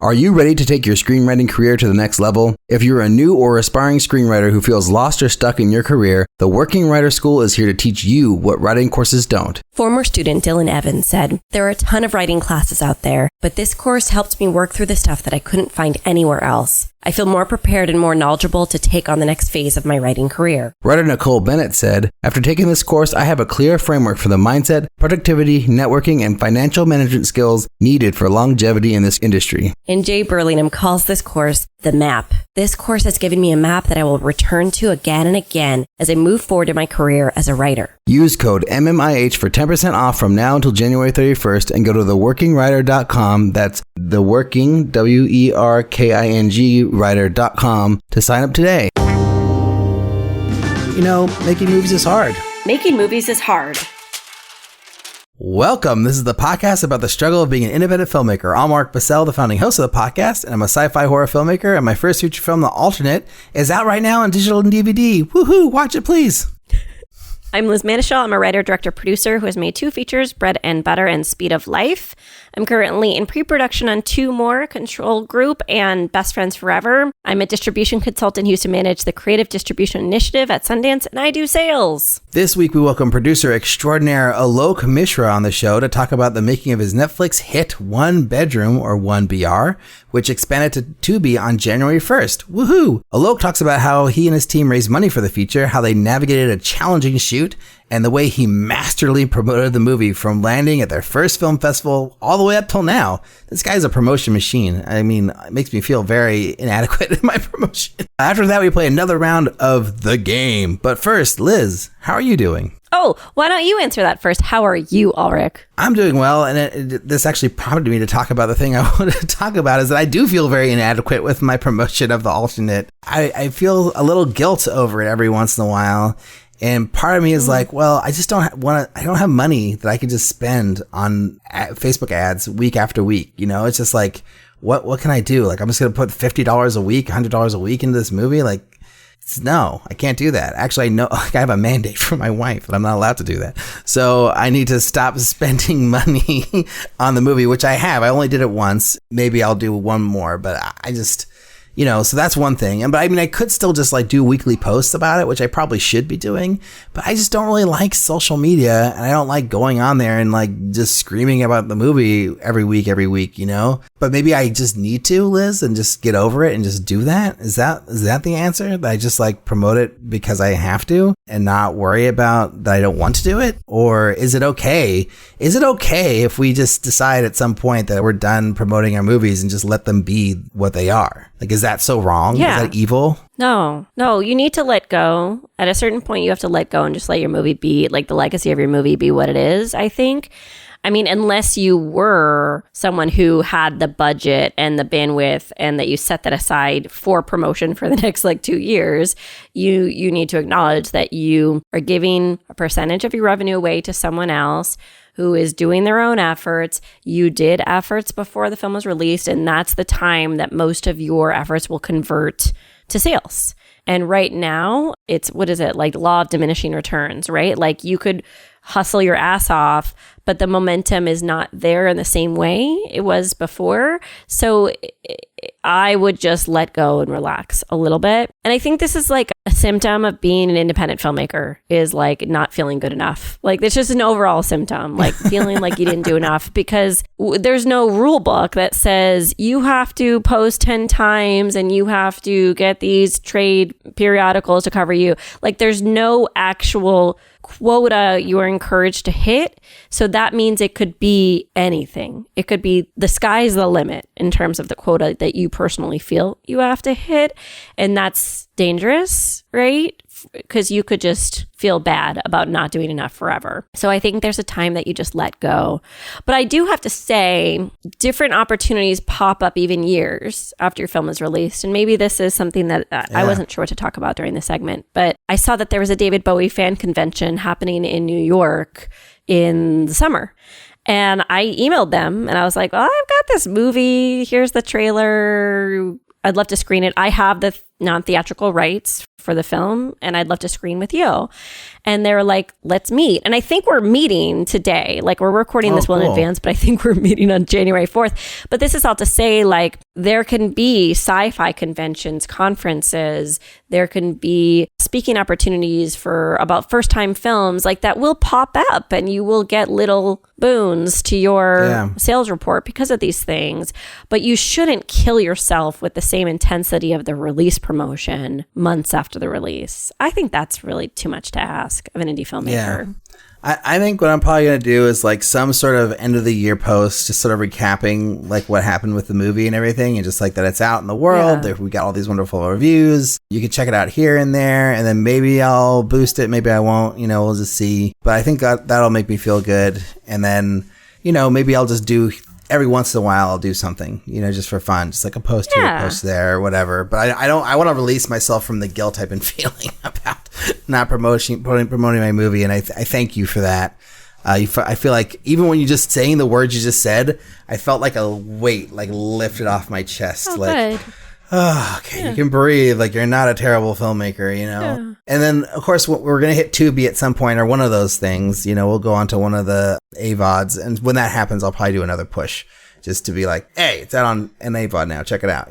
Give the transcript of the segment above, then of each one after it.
Are you ready to take your screenwriting career to the next level? If you're a new or aspiring screenwriter who feels lost or stuck in your career, the Working Writer School is here to teach you what writing courses don't. Former student Dylan Evans said, "There are a ton of writing classes out there, but this course helped me work through the stuff that I couldn't find anywhere else. I feel more prepared and more knowledgeable to take on the next phase of my writing career." Writer Nicole Bennett said, "After taking this course, I have a clear framework for the mindset, productivity, networking, and financial management skills needed for longevity in this industry." And Jay Burlingham calls this course the map. "This course has given me a map that I will return to again and again as I move forward in my career as a writer." Use code MMIH for 10% off from now until January 31st and go to theworkingwriter.com. That's theworking, WERKING, writer.com to sign up today. You know, making movies is hard. Making movies is hard. Welcome. This is the podcast about the struggle of being an independent filmmaker. I'm Mark Bassell, the founding host of the podcast, and I'm a sci-fi horror filmmaker, and my first feature film, The Alternate, is out right now on digital and DVD. Woohoo! Watch it, please. I'm Liz Manischel. I'm a writer, director, producer who has made 2 features, Bread and Butter and Speed of Life. I'm currently in pre-production on 2 more, Control Group and Best Friends Forever. I'm a distribution consultant who used to manage the Creative Distribution Initiative at Sundance, and I do sales. This week, we welcome producer extraordinaire Alok Mishra on the show to talk about the making of his Netflix hit One Bedroom, or 1BR, which expanded to Tubi on January 1st. Woohoo! Alok talks about how he and his team raised money for the feature, how they navigated a challenging shoot, and the way he masterly promoted the movie from landing at their first film festival all the way up till now. This guy's a promotion machine. I mean, it makes me feel very inadequate in my promotion. After that, we play another round of The Game. But first, Liz, how are you doing? Oh, why don't you answer that first? How are you, Ulrich? I'm doing well, and this actually prompted me to talk about the thing I wanted to talk about, is that I do feel very inadequate with my promotion of The Alternate. I feel a little guilt over it every once in a while. And part of me is like, well, I just I don't have money that I can just spend on Facebook ads week after week. You know, it's just like, what can I do? Like, I'm just going to put $50 a week, $100 a week into this movie. Like, no, I can't do that. Actually, I know I have a mandate from my wife that I'm not allowed to do that. So I need to stop spending money on the movie, which I have. I only did it once. Maybe I'll do one more, but I just, you know, so that's one thing. But I mean, I could still just like do weekly posts about it, which I probably should be doing, but I just don't really like social media, and I don't like going on there and like just screaming about the movie every week, you know? But maybe I just need to, Liz, and just get over it and just do that. Is that the answer? That I just like promote it because I have to and not worry about that I don't want to do it? Or is it okay? Is it okay if we just decide at some point that we're done promoting our movies and just let them be what they are? Like, is that so wrong? Yeah. Is that evil? No, you need to let go. At a certain point, you have to let go and just let your movie be, like, the legacy of your movie be what it is, I think. I mean, unless you were someone who had the budget and the bandwidth and that you set that aside for promotion for the next like 2 years, you need to acknowledge that you are giving a percentage of your revenue away to someone else who is doing their own efforts. You did efforts before the film was released, and that's the time that most of your efforts will convert to sales. And right now, it's, what is it, like law of diminishing returns, right? Like you could hustle your ass off, but the momentum is not there in the same way it was before. So I would just let go and relax a little bit. And I think this is like a symptom of being an independent filmmaker, is like not feeling good enough. Like it's just an overall symptom, like feeling like you didn't do enough, because there's no rule book that says you have to post 10 times and you have to get these trade periodicals to cover you. Like there's no actual quota you are encouraged to hit. So that means it could be anything. It could be the sky's the limit in terms of the quota that you personally feel you have to hit. And that's dangerous, right? Because you could just feel bad about not doing enough forever. So I think there's a time that you just let go. But I do have to say, different opportunities pop up even years after your film is released. And maybe this is something that I wasn't sure what to talk about during the segment. But I saw that there was a David Bowie fan convention happening in New York in the summer. And I emailed them and I was like, well, I've got this movie. Here's the trailer. I'd love to screen it. I have the non-theatrical rights for the film and I'd love to screen with you. And they were like, let's meet. And I think we're meeting today. Like, we're recording this well in advance, but I think we're meeting on January 4th. But this is all to say, like, there can be sci-fi conventions, conferences, there can be speaking opportunities about first-time films, like, that will pop up and you will get little boons to your sales report because of these things. But you shouldn't kill yourself with the same intensity of the release promotion months after the release. I think that's really too much to ask of an indie filmmaker. Yeah. I think what I'm probably going to do is like some sort of end of the year post, just sort of recapping like what happened with the movie and everything, and just like that it's out in the world. Yeah. We got all these wonderful reviews. You can check it out here and there, and then maybe I'll boost it. Maybe I won't, we'll just see. But I think that'll make me feel good. And then, maybe I'll just do every once in a while I'll do something, just for fun, just like a post here, a post there, or whatever. But I want to release myself from the guilt I've been feeling about not promoting my movie. And I thank you for that. I feel like even when you just saying the words you just said, I felt like a weight like lifted off my chest. Good. Oh, okay, you can breathe. Like, you're not a terrible filmmaker, Yeah. And then, of course, we're going to hit Tubi at some point, or one of those things. We'll go on to one of the AVODs. And when that happens, I'll probably do another push just to be like, hey, it's out on an AVOD now. Check it out,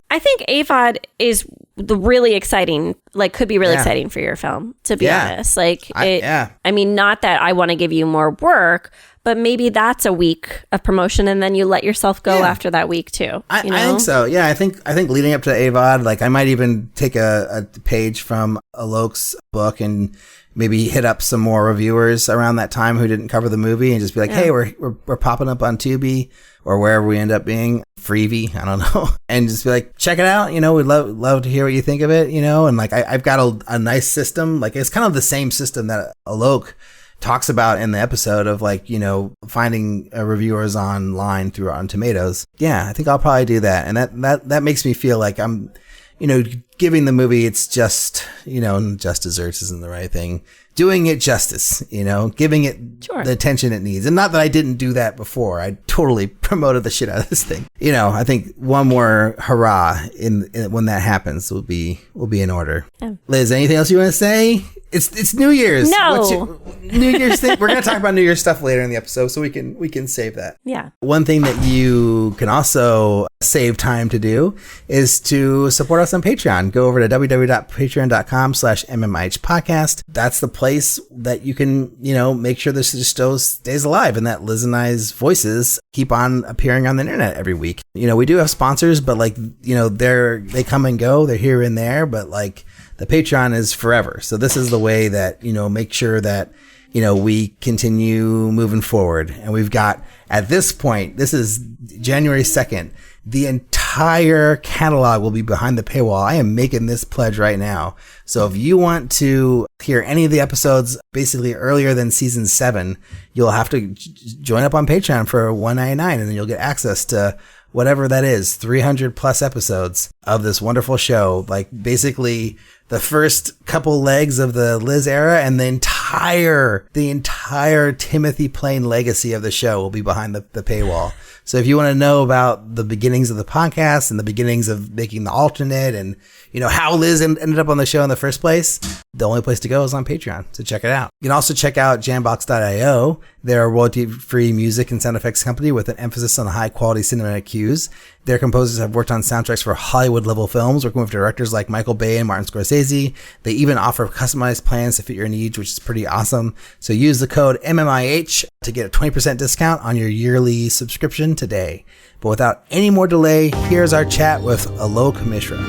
I think AVOD is the really exciting, like, could be really exciting for your film, to be honest. Like, I mean, not that I want to give you more work, but maybe that's a week of promotion, and then you let yourself go after that week too. I think so. Yeah, I think leading up to AVOD, like, I might even take a page from Alok's book and maybe hit up some more reviewers around that time who didn't cover the movie, and just be like, hey, we're popping up on Tubi or wherever we end up being, Freevee, I don't know, and just be like, check it out. We'd love to hear what you think of it. And like I've got a nice system. Like, it's kind of the same system that Alok talks about in the episode of, like, finding reviewers online through Rotten Tomatoes. Yeah, I think I'll probably do that. And that makes me feel like I'm, giving the movie its just desserts isn't the right thing. Doing it justice, giving it the attention it needs. And not that I didn't do that before. I totally promoted the shit out of this thing. I think one more hurrah in when that happens will be in order. Yeah. Liz, anything else you want to say? It's New Year's. No. New Year's thing. We're going to talk about New Year's stuff later in the episode, so we can save that. Yeah. One thing that you can also save time to do is to support us on Patreon. Go over to www.patreon.com/MMIH podcast. That's the place that you can, make sure this show stays alive and that Liz and I's voices keep on appearing on the internet every week. We do have sponsors, but like, they come and go. They're here and there, but like, the Patreon is forever. So this is the way that, make sure that, we continue moving forward. And we've got, at this point, this is January 2nd, the entire catalog will be behind the paywall. I am making this pledge right now. So if you want to hear any of the episodes basically earlier than season 7, you'll have to join up on Patreon for $1.99, and then you'll get access to whatever that is, 300 plus episodes of this wonderful show. Like, basically the first couple legs of the Liz era, and the entire Timothy Plain legacy of the show will be behind the paywall. So if you want to know about the beginnings of the podcast and the beginnings of making the alternate, and how Liz ended up on the show in the first place, the only place to go is on Patreon. So check it out. You can also check out Jambox.io. They're a royalty-free music and sound effects company with an emphasis on high-quality cinematic cues. Their composers have worked on soundtracks for Hollywood-level films, working with directors like Michael Bay and Martin Scorsese. They even offer customized plans to fit your needs, which is pretty awesome. So use the code MMIH to get a 20% discount on your yearly subscription today. But without any more delay, here's our chat with Alok Mishra.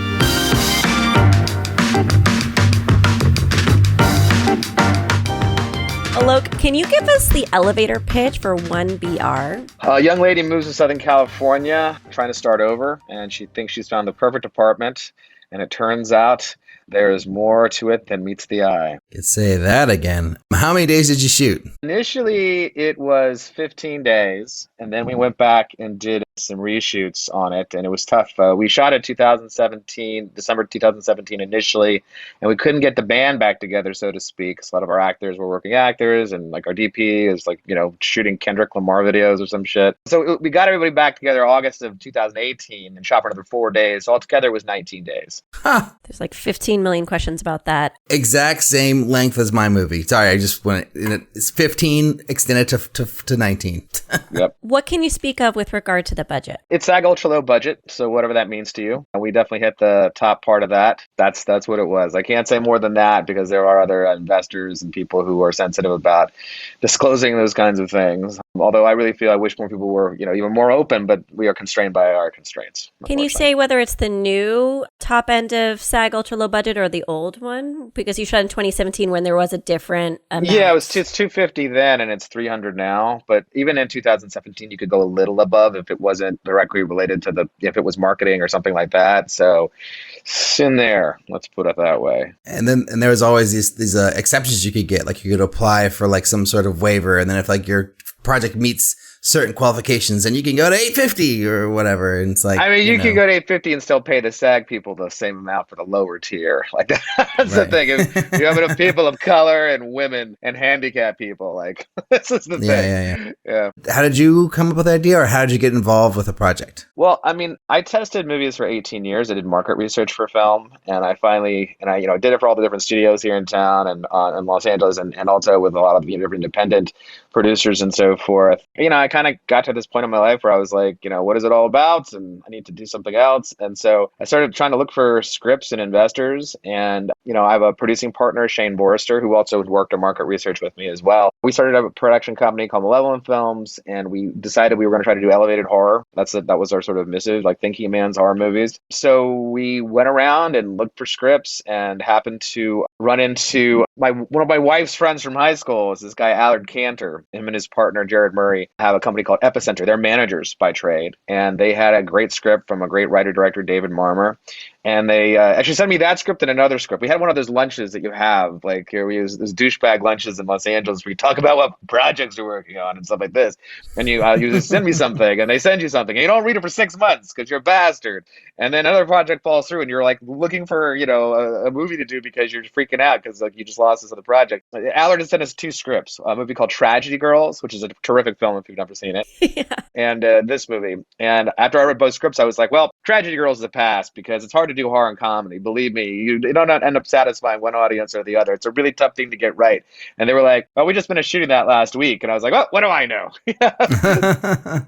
Alok, can you give us the elevator pitch for 1BR? A young lady moves to Southern California trying to start over, and she thinks she's found the perfect apartment, and it turns out there's more to it than meets the eye. Could say that again. How many days did you shoot? Initially, it was 15 days, and then we went back and did some reshoots on it, and it was tough. We shot it December 2017 initially, and we couldn't get the band back together, so to speak. So a lot of our actors were working actors, and like our DP is like, shooting Kendrick Lamar videos or some shit. So we got everybody back together August of 2018 and shot for another 4 days. So altogether, it was 19 days. Huh. There's like 15 million questions about that. Exact same length as my movie. Sorry, I just went. It's 15 extended to 19. Yep. What can you speak of with regard to the budget? It's SAG ultra low budget, so whatever that means to you. And we definitely hit the top part of that. That's what it was. I can't say more than that because there are other investors and people who are sensitive about disclosing those kinds of things. Although I really feel I wish more people were, even more open, but we are constrained by our constraints. Can you say whether it's the new top end of SAG ultra low budget or the old one? Because you shot in 2017 when there was a different amount. Yeah, it's 250 then and it's 300 now. But even in 2017, you could go a little above if it wasn't directly related to if it was marketing or something like that. So it's in there, let's put it that way. And there was always these exceptions you could get. Like you could apply for like some sort of waiver, and then if like your project meets certain qualifications, and you can go to 850 or whatever. And it's like, you can go to 850 and still pay the SAG people the same amount for the lower tier. Like that's the thing. If you have enough people of color and women and handicapped people, like this is the thing. Yeah. How did you come up with the idea, or how did you get involved with the project? Well, I tested movies for 18 years. I did market research for film, and I did it for all the different studios here in town and in Los Angeles, and also with a lot of the different independent producers and so forth. I kind of got to this point in my life where I was like, what is it all about? And I need to do something else. And so I started trying to look for scripts and investors. And, I have a producing partner, Shane Borster, who also worked on market research with me as well. We started a production company called Malevolent Films, and we decided we were going to try to do elevated horror. That was our sort of missive, like thinking man's horror movies. So we went around and looked for scripts and happened to run into one of my wife's friends from high school is this guy, Allard Cantor. Him and his partner, Jared Murray, have a company called Epicenter. They're managers by trade. And they had a great script from a great writer-director, David Marmer. And they actually sent me that script and another script. We had one of those lunches that you have, like here we use those douchebag lunches in Los Angeles where you talk about what projects you're working on and stuff like this. And you just send me something and they send you something and you don't read it for 6 months because you're a bastard. And then another project falls through and you're like looking for, a movie to do because you're freaking out because like you just lost this other project. Allard has sent us 2 scripts, a movie called Tragedy Girls, which is a terrific film if you've never seen it. Yeah. And this movie. And after I read both scripts, I was like, well, Tragedy Girls is a pass because it's hard to do horror and comedy. Believe me, you don't end up satisfying one audience or the other. It's a really tough thing to get right. And they were like, oh, we just finished shooting that last week. And I was like, oh, what do I know?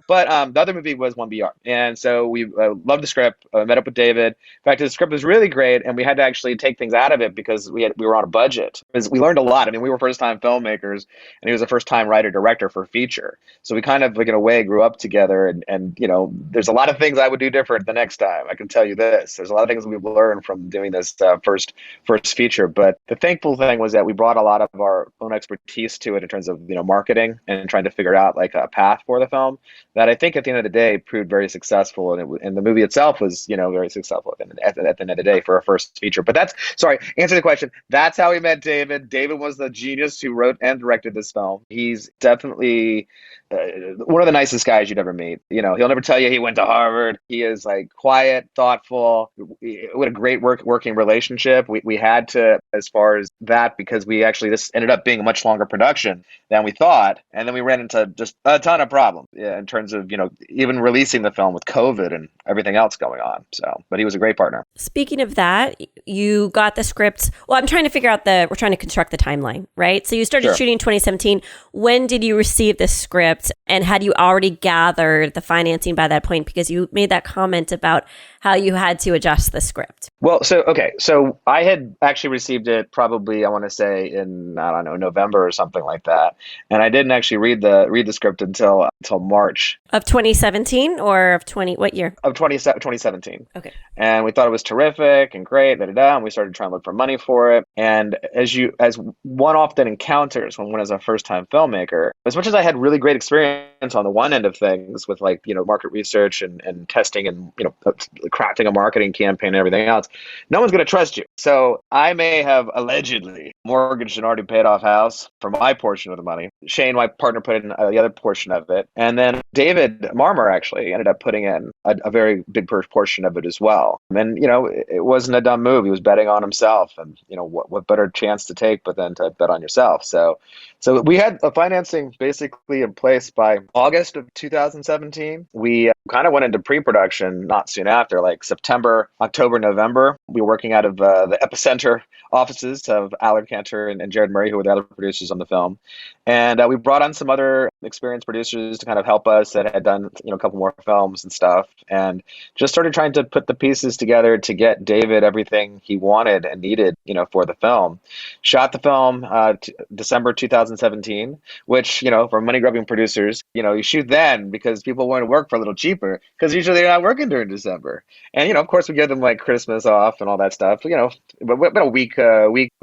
But the other movie was 1BR. And so we loved the script, met up with David. In fact, the script was really great. And we had to actually take things out of it because we were on a budget. Because we learned a lot. We were first-time filmmakers, and he was a first-time writer-director for feature. So we kind of, like in a way, grew up together. And there's a lot of things I would do different the next time. I can tell you this. There's a lot of things we've learned from doing this first feature. But the thankful thing was that we brought a lot of our own expertise to it in terms of marketing and trying to figure out like a path for the film that I think at the end of the day proved very successful. And the movie itself was very successful at the end of the day for a first feature. But answer the question. That's how we met David. David was the genius who wrote and directed this film. He's definitely one of the nicest guys you'd ever meet. He'll never tell you he went to Harvard. He is like quiet, thoughtful. We had a great working relationship. We had to, as far as that, because this ended up being a much longer production than we thought. And then we ran into just a ton of problems in terms of, even releasing the film with COVID and everything else going on. But he was a great partner. Speaking of that, you got the script. Well, I'm trying to figure out we're trying to construct the timeline, right? So you started shooting in 2017. When did you receive the script, and had you already gathered the financing by that point? Because you made that comment about how you had to adjust the script. Well, so I had actually received it probably, I want to say in, I don't know, November or something like that. And I didn't actually read the script until March. Of 2017 or of what year? Of 2017. Okay. And we thought it was terrific and great, and we started trying to look for money for it. And as one often encounters when one is a first-time filmmaker, as much as I had really great experience experience on the one end of things with like, market research and testing and, crafting a marketing campaign and everything else, no one's going to trust you. So I may have allegedly mortgaged an already paid off house for my portion of the money. Shane, my partner, put in the other portion of it. And then David Marmer actually ended up putting in a very big portion of it as well. And, it wasn't a dumb move. He was betting on himself, and, what better chance to take but then to bet on yourself. So we had a financing basically in place by August of 2017. We kind of went into pre-production not soon after, like September, October, November. We were working out of the epicenter offices of Allard Cantor and Jared Murray, who were the other producers on the film. And we brought on some other experienced producers to kind of help us that had done, a couple more films and stuff, and just started trying to put the pieces together to get David everything he wanted and needed, for the film. Shot the film December 2017, which, for money-grubbing producers, you shoot then because people want to work for a little cheaper because usually they're not working during December. And, of course, we give them like Christmas off and all that stuff, but a week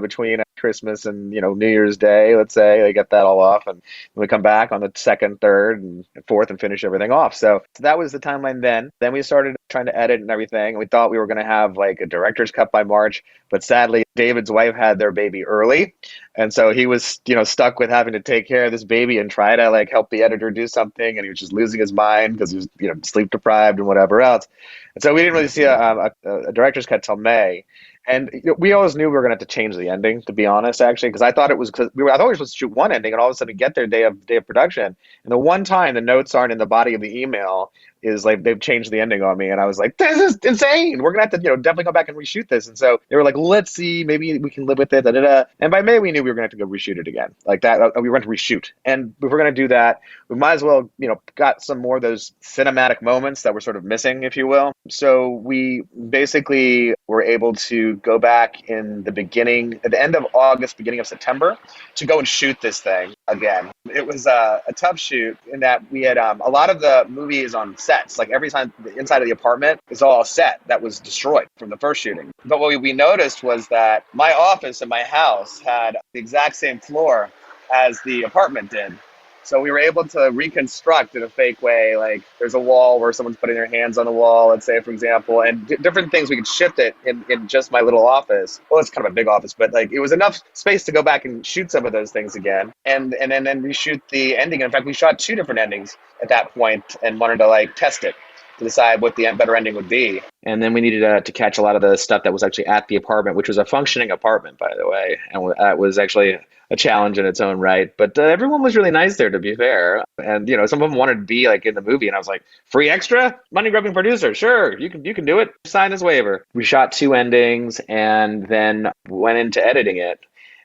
between Christmas and, New Year's Day, let's say, they get that all off, and we come back on the 2nd, 3rd, and 4th and finish everything off. So that was the timeline then. Then we started trying to edit and everything. We thought we were going to have like a director's cut by March, but sadly, David's wife had their baby early. And so he was, stuck with having to take care of this baby and try to like help the editor do something. And he was just losing his mind because he was, sleep deprived and whatever else. And so we didn't really see a director's cut till May. And we always knew we were going to have to change the ending, to be honest, actually, because I thought it was I thought we were supposed to shoot one ending, and all of a sudden we get there day of production, and the one time the notes aren't in the body of the email is like they've changed the ending on me, and I was like, this is insane. We're gonna have to definitely go back and reshoot this. And so they were like, let's see, maybe we can live with it. Da, da, da. And by May we knew we were gonna have to go reshoot it again, like that. We were going to reshoot, and if we're gonna do that, we might as well got some more of those cinematic moments that were sort of missing, if you will. So we basically were able to go back in at the end of August, beginning of September, to go and shoot this thing again. It was a tough shoot in that we had a lot of the movie is on sets. Like every time the inside of the apartment is all a set that was destroyed from the first shooting. But what we noticed was that my office in my house had the exact same floor as the apartment did. So we were able to reconstruct in a fake way, like there's a wall where someone's putting their hands on the wall, let's say, for example, and different things. We could shift it in just my little office. Well, it's kind of a big office, but like it was enough space to go back and shoot some of those things again, and then reshoot the ending. In fact, we shot 2 different endings at that point and wanted to like test it to decide what the better ending would be. And then we needed to catch a lot of the stuff that was actually at the apartment, which was a functioning apartment, by the way. And that was actually a challenge in its own right. But everyone was really nice there, to be fair. And, some of them wanted to be like in the movie. And I was like, free extra? Money grubbing producer. Sure, you can do it. Sign this waiver. We shot 2 endings and then went into editing it.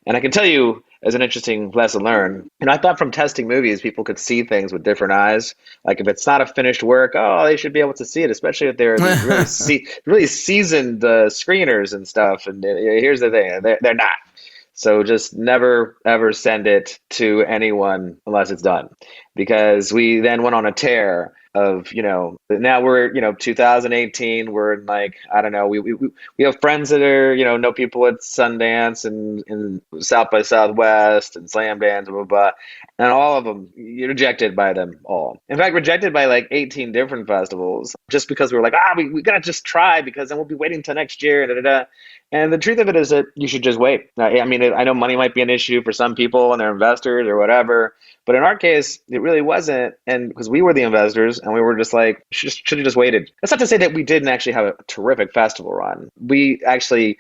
And I can tell you, as an interesting lesson learned, I thought from testing movies, people could see things with different eyes. Like if it's not a finished work, they should be able to see it, especially if they're really seasoned screeners and stuff. And here's the thing, they're not. So just never, ever send it to anyone unless it's done. Because we then went on a tear of, now we're, 2018, we're in like, I don't know, we have friends that are, know people at Sundance and South by Southwest and Slam Dance, blah, blah, blah. And all of them, you're rejected by them all. In fact, rejected by like 18 different festivals just because we were like, we got to just try because then we'll be waiting till next year. Da, da, da. And the truth of it is that you should just wait. I mean, I know money might be an issue for some people and their investors or whatever, but in our case, it really wasn't. And because we were the investors and we were just like, should have just waited. That's not to say that we didn't actually have a terrific festival run. We actually,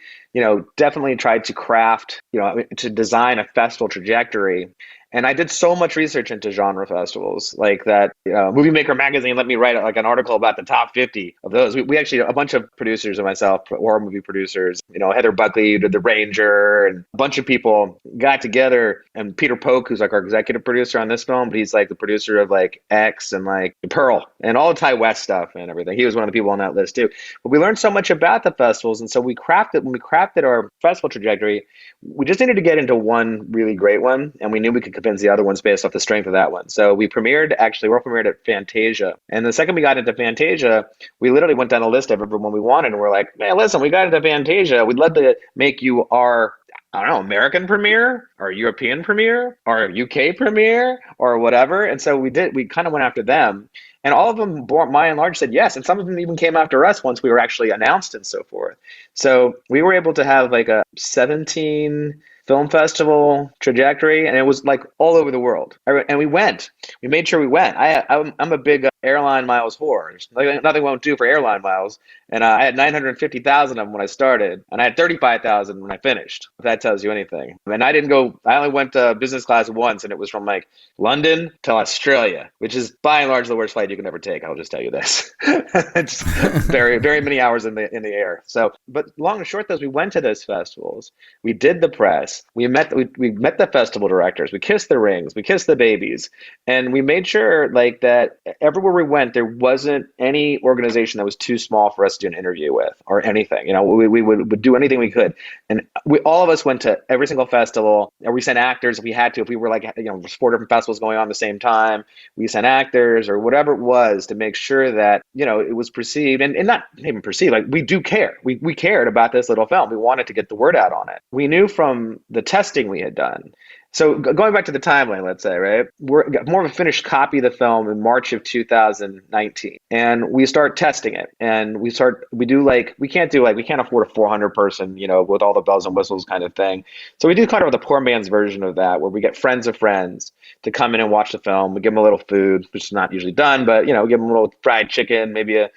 definitely tried to craft, to design a festival trajectory. And I did so much research into genre festivals, like that Movie Maker magazine let me write like an article about the top 50 of those. We actually, a bunch of producers and myself, horror movie producers, Heather Buckley did The Ranger, and a bunch of people got together. And Peter Polk, who's like our executive producer on this film, but he's like the producer of like X and like Pearl and all the Ty West stuff and everything. He was one of the people on that list too. But we learned so much about the festivals. And so when we crafted our festival trajectory, we just needed to get into one really great one. And we knew we could convince the other ones based off the strength of that one. So we premiered at Fantasia. And the second we got into Fantasia, we literally went down the list of everyone we wanted. And we're like, man, listen, we got into Fantasia. We'd love to make you our I don't know, American premiere or European premiere or UK premiere or whatever. And so we kind of went after them. And all of them, by and large, said yes. And some of them even came after us once we were actually announced and so forth. So we were able to have like a 17 film festival trajectory, and it was like all over the world. And we went. We made sure we went. I'm a big airline miles whore. Like, nothing won't do for airline miles. And I had 950,000 of them when I started, and I had 35,000 when I finished, if that tells you anything. And I didn't go, I only went business class once, and it was from like London to Australia, which is by and large the worst flight you can ever take. I'll just tell you this. It's very, very many hours in the air. So, but long and short, we went to those festivals. We did the press. We met the festival directors. We kissed the rings. We kissed the babies, and we made sure like that everywhere we went, there wasn't any organization that was too small for us to do an interview with or anything. You know, we would do anything we could, and all of us went to every single festival. And we sent actors if we had to. If we were like, you know, there's 4 different festivals going on at the same time, we sent actors or whatever it was to make sure that, you know, it was perceived and not even perceived. Like, we do care. We cared about this little film. We wanted to get the word out on it. We knew from the testing we had done. So going back to the timeline, let's say, right, we're more of a finished copy of the film in March of 2019, and we start testing it, and we can't afford a 400 person, you know, with all the bells and whistles kind of thing. So we do kind of the poor man's version of that, where we get friends of friends to come in and watch the film. We give them a little food, which is not usually done, but, you know, give them a little fried chicken, maybe a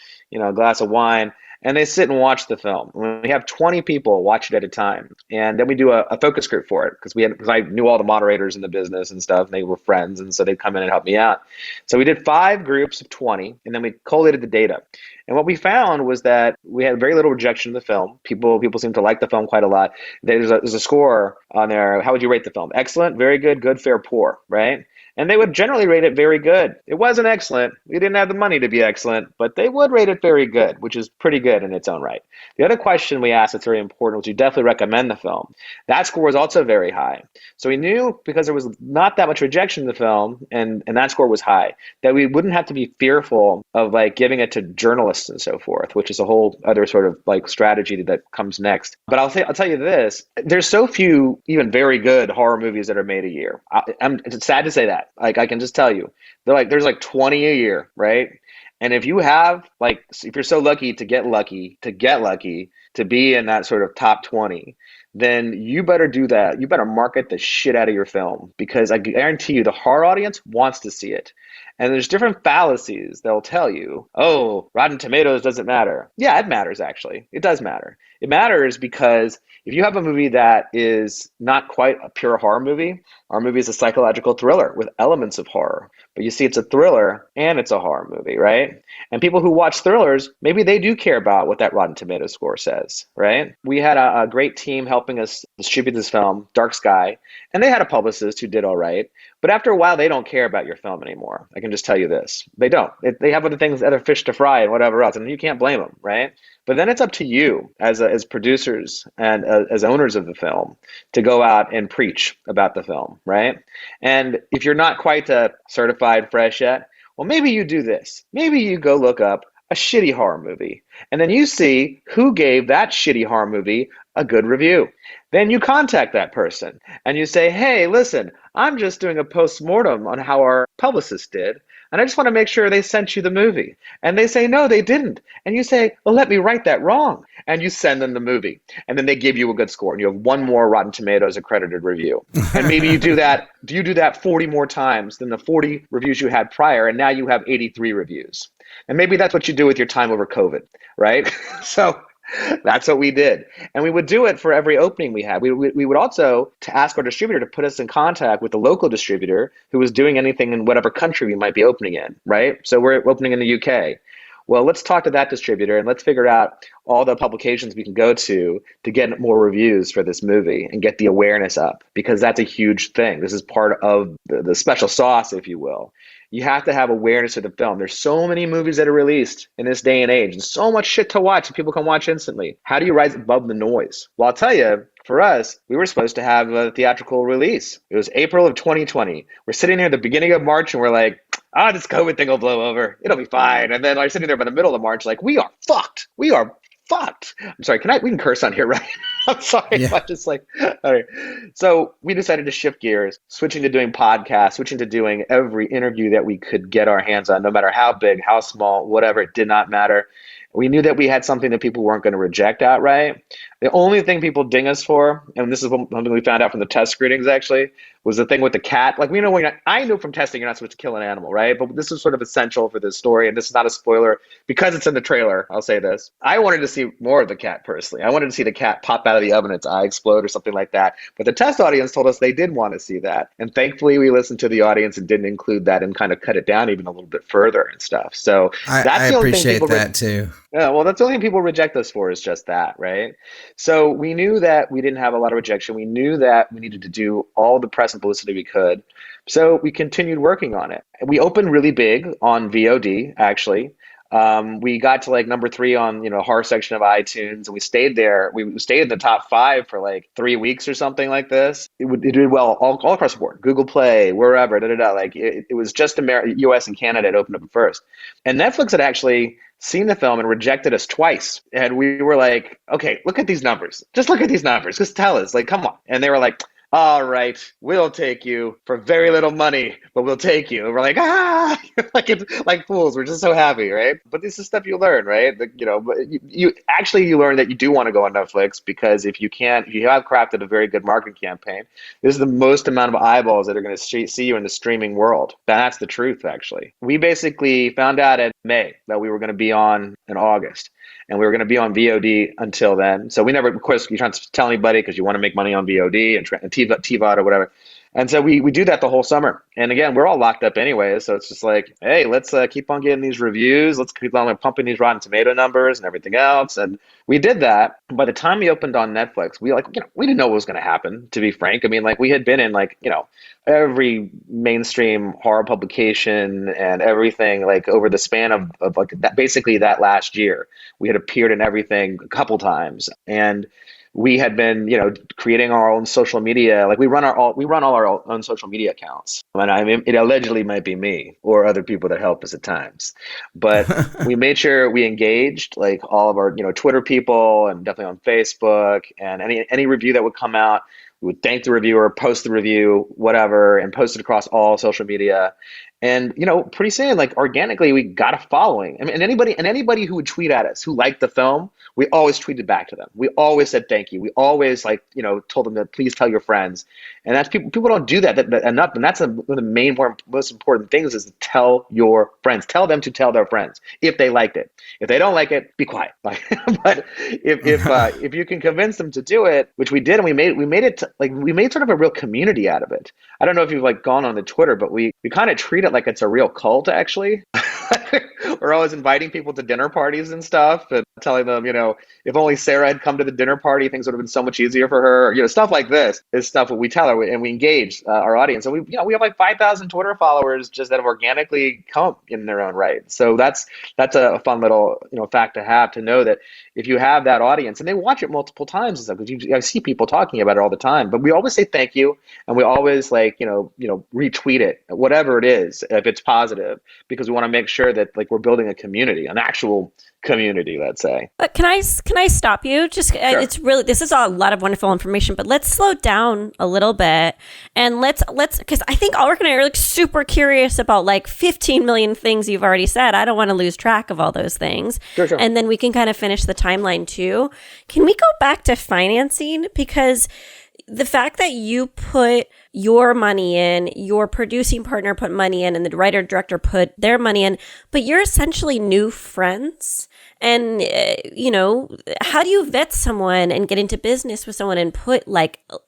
glass of wine. And they sit and watch the film. We have 20 people watch it at a time. And then we do a focus group for it because I knew all the moderators in the business and stuff. And they were friends. And so they'd come in and help me out. So we did 5 groups of 20, and then we collated the data. And what we found was that we had very little rejection of the film. People seem to like the film quite a lot. There's a score on there. How would you rate the film? Excellent, very good, good, fair, poor, right? And they would generally rate it very good. It wasn't excellent. We didn't have the money to be excellent, but they would rate it very good, which is pretty good in its own right. The other question we asked that's very important was, you definitely recommend the film. That score was also very high. So we knew, because there was not that much rejection of the film, and that score was high, that we wouldn't have to be fearful of like giving it to journalists and so forth, which is a whole other sort of like strategy that comes next. But I'll tell you this, there's so few even very good horror movies that are made a year. It's sad to say that. Like, I can just tell you, there's like 20 a year, right? And if you're so lucky to get lucky to be in that sort of top 20, then you better do that. You better market the shit out of your film, because I guarantee you the horror audience wants to see it. And there's different fallacies they'll tell you, oh, Rotten Tomatoes doesn't matter. Yeah, it matters, actually. It does matter. It matters because if you have a movie that is not quite a pure horror movie, our movie is a psychological thriller with elements of horror. But you see, it's a thriller and it's a horror movie, right? And people who watch thrillers, maybe they do care about what that Rotten Tomatoes score says, right? We had a great team helping us distribute this film, Dark Sky, and they had a publicist who did all right. But after a while, they don't care about your film anymore. I can just tell you this. They don't. They have other fish to fry and whatever else, and you can't blame them, right? But then it's up to you as producers and as owners of the film to go out and preach about the film, right? And if you're not quite certified fresh yet, well, maybe you do this. Maybe you go look up a shitty horror movie, and then you see who gave that shitty horror movie a good review. Then you contact that person and you say, hey, listen, I'm just doing a post-mortem on how our publicist did, and I just want to make sure they sent you the movie. And they say, no, they didn't. And you say, well, let me right that wrong. And you send them the movie. And then they give you a good score. And you have one more Rotten Tomatoes accredited review. And maybe you do that 40 more times than the 40 reviews you had prior. And now you have 83 reviews. And maybe that's what you do with your time over COVID, right? So that's what we did. And we would do it for every opening we had. We would also to ask our distributor to put us in contact with the local distributor who was doing anything in whatever country we might be opening in, right? So we're opening in the UK. Well, let's talk to that distributor and let's figure out all the publications we can go to get more reviews for this movie and get the awareness up, because that's a huge thing. This is part of the special sauce, if you will. You have to have awareness of the film. There's so many movies that are released in this day and age, and so much shit to watch that people can watch instantly. How do you rise above the noise? Well, I'll tell you, for us, we were supposed to have a theatrical release. It was April of 2020. We're sitting here at the beginning of March, and we're like, this COVID thing will blow over. It'll be fine. And then I'm sitting there by the middle of March, like, we are fucked. We are fucked. I'm sorry, we can curse on here, right? I'm sorry. Yeah. I'm just like, all right. So we decided to shift gears, switching to doing podcasts, switching to doing every interview that we could get our hands on, no matter how big, how small, whatever, it did not matter. We knew that we had something that people weren't going to reject outright. The only thing people ding us for, and this is something we found out from the test screenings actually, was the thing with the cat. Like, we know I knew from testing you're not supposed to kill an animal, right? But this is sort of essential for this story, and this is not a spoiler because it's in the trailer. I'll say this: I wanted to see more of the cat personally. I wanted to see the cat pop out of the oven, its eye explode, or something like that. But the test audience told us they did want to see that, and thankfully we listened to the audience and didn't include that and kind of cut it down even a little bit further and stuff. So I the only thing appreciate people that too. yeah, well, that's the only thing people reject us for, is just that, right? So we knew that we didn't have a lot of rejection. We knew that we needed to do all the press and publicity we could. So we continued working on it. We opened really big on VOD, actually. We got to like number 3 on, horror section of iTunes, and we stayed there. We stayed in the top 5 for like 3 weeks or something like this. It did well all across the board. Google Play, wherever, Like it was just US and Canada had opened up first. And Netflix had actually seen the film and rejected us twice. And we were like, okay, look at these numbers. Just look at these numbers. Just tell us, like, come on. And they were like, all right, we'll take you for very little money, but we'll take you. And we're like, like fools. We're just so happy, right? But this is stuff you learn, right? But you learn that you do want to go on Netflix, because if you have crafted a very good marketing campaign, this is the most amount of eyeballs that are going to see you in the streaming world. That's the truth, actually. We basically found out in May that we were going to be on in August. And we were going to be on VOD until then. So we never, of course, you can't tell anybody because you want to make money on VOD and TVOD or whatever. And so we do that the whole summer. And again, we're all locked up anyway. So it's just like, hey, let's keep on getting these reviews. Let's keep on pumping these Rotten Tomato numbers and everything else. And we did that. By the time we opened on Netflix, we didn't know what was going to happen, to be frank. I mean, like, we had been in every mainstream horror publication and everything, like, over the span of like that, basically that last year. We had appeared in everything a couple times. And we had been, creating our own social media. Like, we run all our own social media accounts. And I mean, it allegedly might be me or other people that help us at times, but we made sure we engaged like all of our, Twitter people, and definitely on Facebook, and any review that would come out, we would thank the reviewer, post the review, whatever, and post it across all social media. And, pretty soon, like, organically, we got a following. I mean, and anybody who would tweet at us, who liked the film, we always tweeted back to them. We always said thank you. We always, told them to please tell your friends. And that's people don't do that enough. And that's one of the main, most important things, is to tell your friends. Tell them to tell their friends if they liked it. If they don't like it, be quiet. But if you can convince them to do it, which we did, and we made sort of a real community out of it. I don't know if you've gone on the Twitter, but we kind of treat it like it's a real cult, actually. We're always inviting people to dinner parties and stuff, and telling them, if only Sarah had come to the dinner party, things would have been so much easier for her. Stuff like this is stuff that we tell her, and we engage our audience. And we have like 5,000 Twitter followers just that have organically come in their own right. So that's a fun little fact to have, to know that if you have that audience and they watch it multiple times and stuff, because I see people talking about it all the time, but we always say thank you, and we always retweet it, whatever it is, if it's positive, because we want to make sure that we're building a community, an actual community, let's say. But can I stop you? Just Sure. It's really, this is a lot of wonderful information, but let's slow down a little bit, and let's because I think Ulrich and I are super curious about 15 million things you've already said. I don't want to lose track of all those things. Sure. And then we can kind of finish the timeline too. Can we go back to financing? Because the fact that you put your money in, your producing partner put money in, and the writer director put their money in, but you're essentially new friends. And, how do you vet someone and get into business with someone and put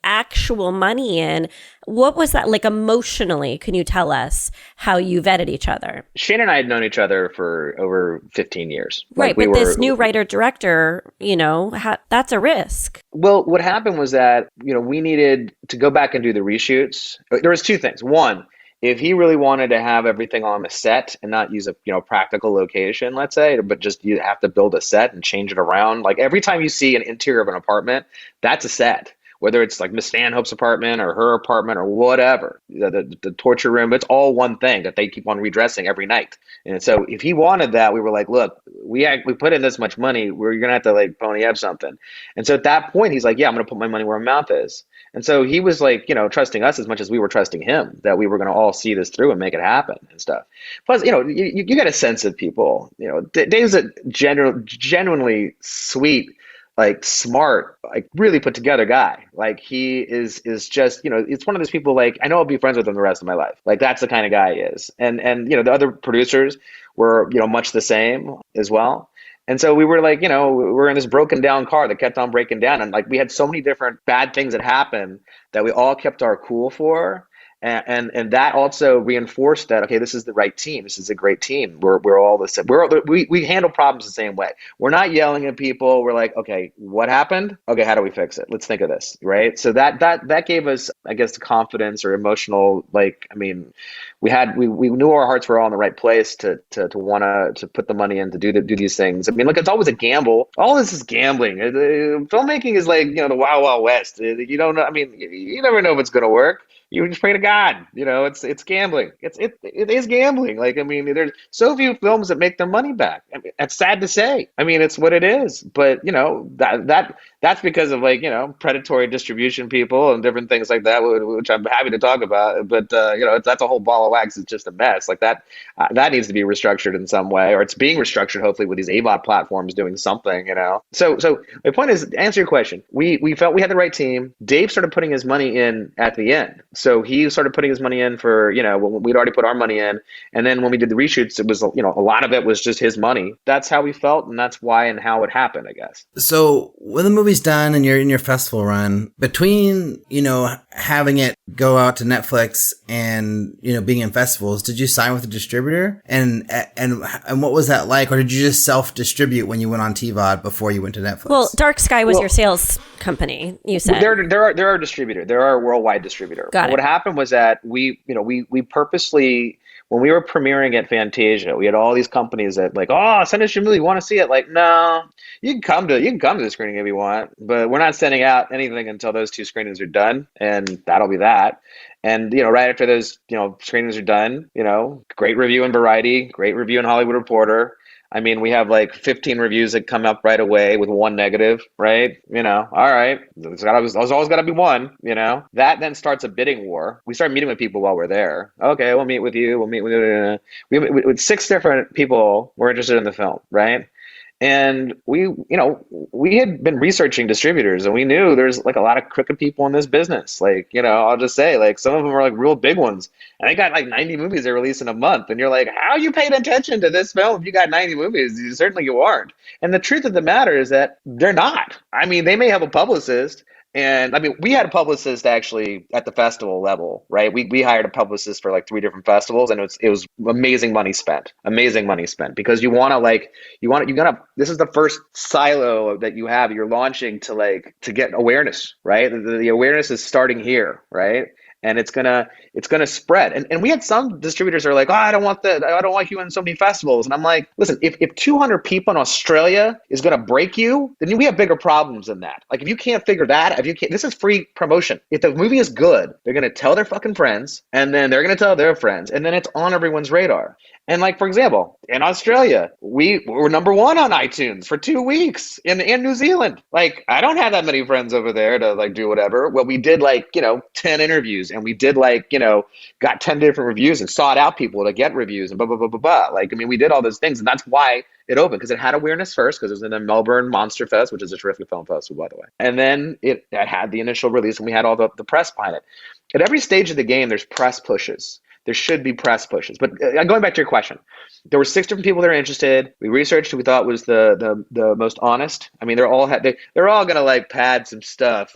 actual money in? What was that like emotionally? Can you tell us how you vetted each other? Shane and I had known each other for over 15 years. Right. But this new writer director, that's a risk. Well, what happened was that, we needed to go back and do the reshoots. There was two things. One, if he really wanted to have everything on the set and not use a practical location, let's say, but just you have to build a set and change it around. Like, every time you see an interior of an apartment, that's a set. whether it's like Miss Stanhope's apartment or her apartment or whatever, the torture room, it's all one thing that they keep on redressing every night. And so if he wanted that, we were like, look, we put in this much money, we're gonna have to like pony up something. And so at that point, he's like, yeah, I'm gonna put my money where my mouth is. And so he was like, trusting us as much as we were trusting him, that we were going to all see this through and make it happen and stuff. Plus, you get a sense of people. Dave's a genuinely sweet, like smart, like really put together guy. Like he is just, it's one of those people, like I know I'll be friends with him the rest of my life. Like that's the kind of guy he is. And the other producers were, much the same as well. And so we were like, we were in this broken down car that kept on breaking down. And like we had so many different bad things that happened that we all kept our cool for. And that also reinforced that, okay, this is the right team. This is a great team. We're all the same. We handle problems the same way. We're not yelling at people. We're like, okay, what happened? Okay, how do we fix it? Let's think of this, right? So that gave us, I guess, the confidence or emotional, like, I mean, we knew our hearts were all in the right place to want to put the money in to do these things. I mean, look, it's always a gamble. All this is gambling. Filmmaking is like, the Wild Wild West. You don't know. I mean, you never know if it's going to work. You just pray to God, it's gambling. It is gambling. Like, I mean, there's so few films that make their money back. I mean, that's sad to say. I mean, it's what it is. But, that's because of like, predatory distribution people and different things like that, which I'm happy to talk about. But, that's a whole ball of wax. It's just a mess. Like that needs to be restructured in some way, or it's being restructured, hopefully, with these AVOD platforms doing something, So my point is, to answer your question, we felt we had the right team. Dave started putting his money in at the end. So he started putting his money in for, when we'd already put our money in. And then when we did the reshoots, it was, a lot of it was just his money. That's how we felt. And that's why and how it happened, I guess. So when the movie's done and you're in your festival run, between, having it go out to Netflix and, being in festivals, did you sign with a distributor? And what was that like? Or did you just self-distribute when you went on TVOD before you went to Netflix? Well, Dark Sky was your sales company, you said. They're a distributor. They're our worldwide distributor. Got it. What happened was that we purposely, when we were premiering at Fantasia, we had all these companies that like, oh, send us your movie, you want to see it? Like, no, you can come to the screening if you want, but we're not sending out anything until those 2 screenings are done, and that'll be that. And right after those screenings are done, great review in Variety, great review in Hollywood Reporter. I mean, we have like 15 reviews that come up right away with 1 negative, right? All right, there's always got to be one, That then starts a bidding war. We start meeting with people while we're there. Okay, we'll meet with you. We'll meet with you. With 6 different people were interested in the film, right? And we had been researching distributors, and we knew there's like a lot of crooked people in this business. Like, I'll just say, like, some of them are like real big ones, and they got like 90 movies they release in a month. And you're like, how you paid attention to this film if you got 90 movies? You aren't. And the truth of the matter is that they're not. I mean, they may have a publicist. And I mean, we had a publicist actually at the festival level, right? We hired a publicist for like 3 different festivals, and it was amazing money spent because you want to, this is the first silo that you have, you're launching to get awareness, right? The awareness is starting here, right? And it's gonna spread. And we had some distributors that are like, oh, I don't want you in so many festivals. And I'm like, listen, if 200 people in Australia is gonna break you, then we have bigger problems than that. Like, if you can't figure that, this is free promotion. If the movie is good, they're gonna tell their fucking friends, and then they're gonna tell their friends, and then it's on everyone's radar. And like, for example, in Australia, we were number 1 on iTunes for 2 weeks in New Zealand. Like, I don't have that many friends over there to like do whatever. Well, we did 10 interviews, and we did got 10 different reviews and sought out people to get reviews and blah, blah, blah, blah, blah. Like, I mean, we did all those things, and that's why it opened, because it had awareness first, because it was in the Melbourne Monster Fest, which is a terrific film festival, by the way. And then it had the initial release, and we had all the press behind it. At every stage of the game, there's press pushes. There should be press pushes. But going back to your question, there were 6 different people that are interested. We researched who we thought was the most honest. I mean, they're all gonna like pad some stuff.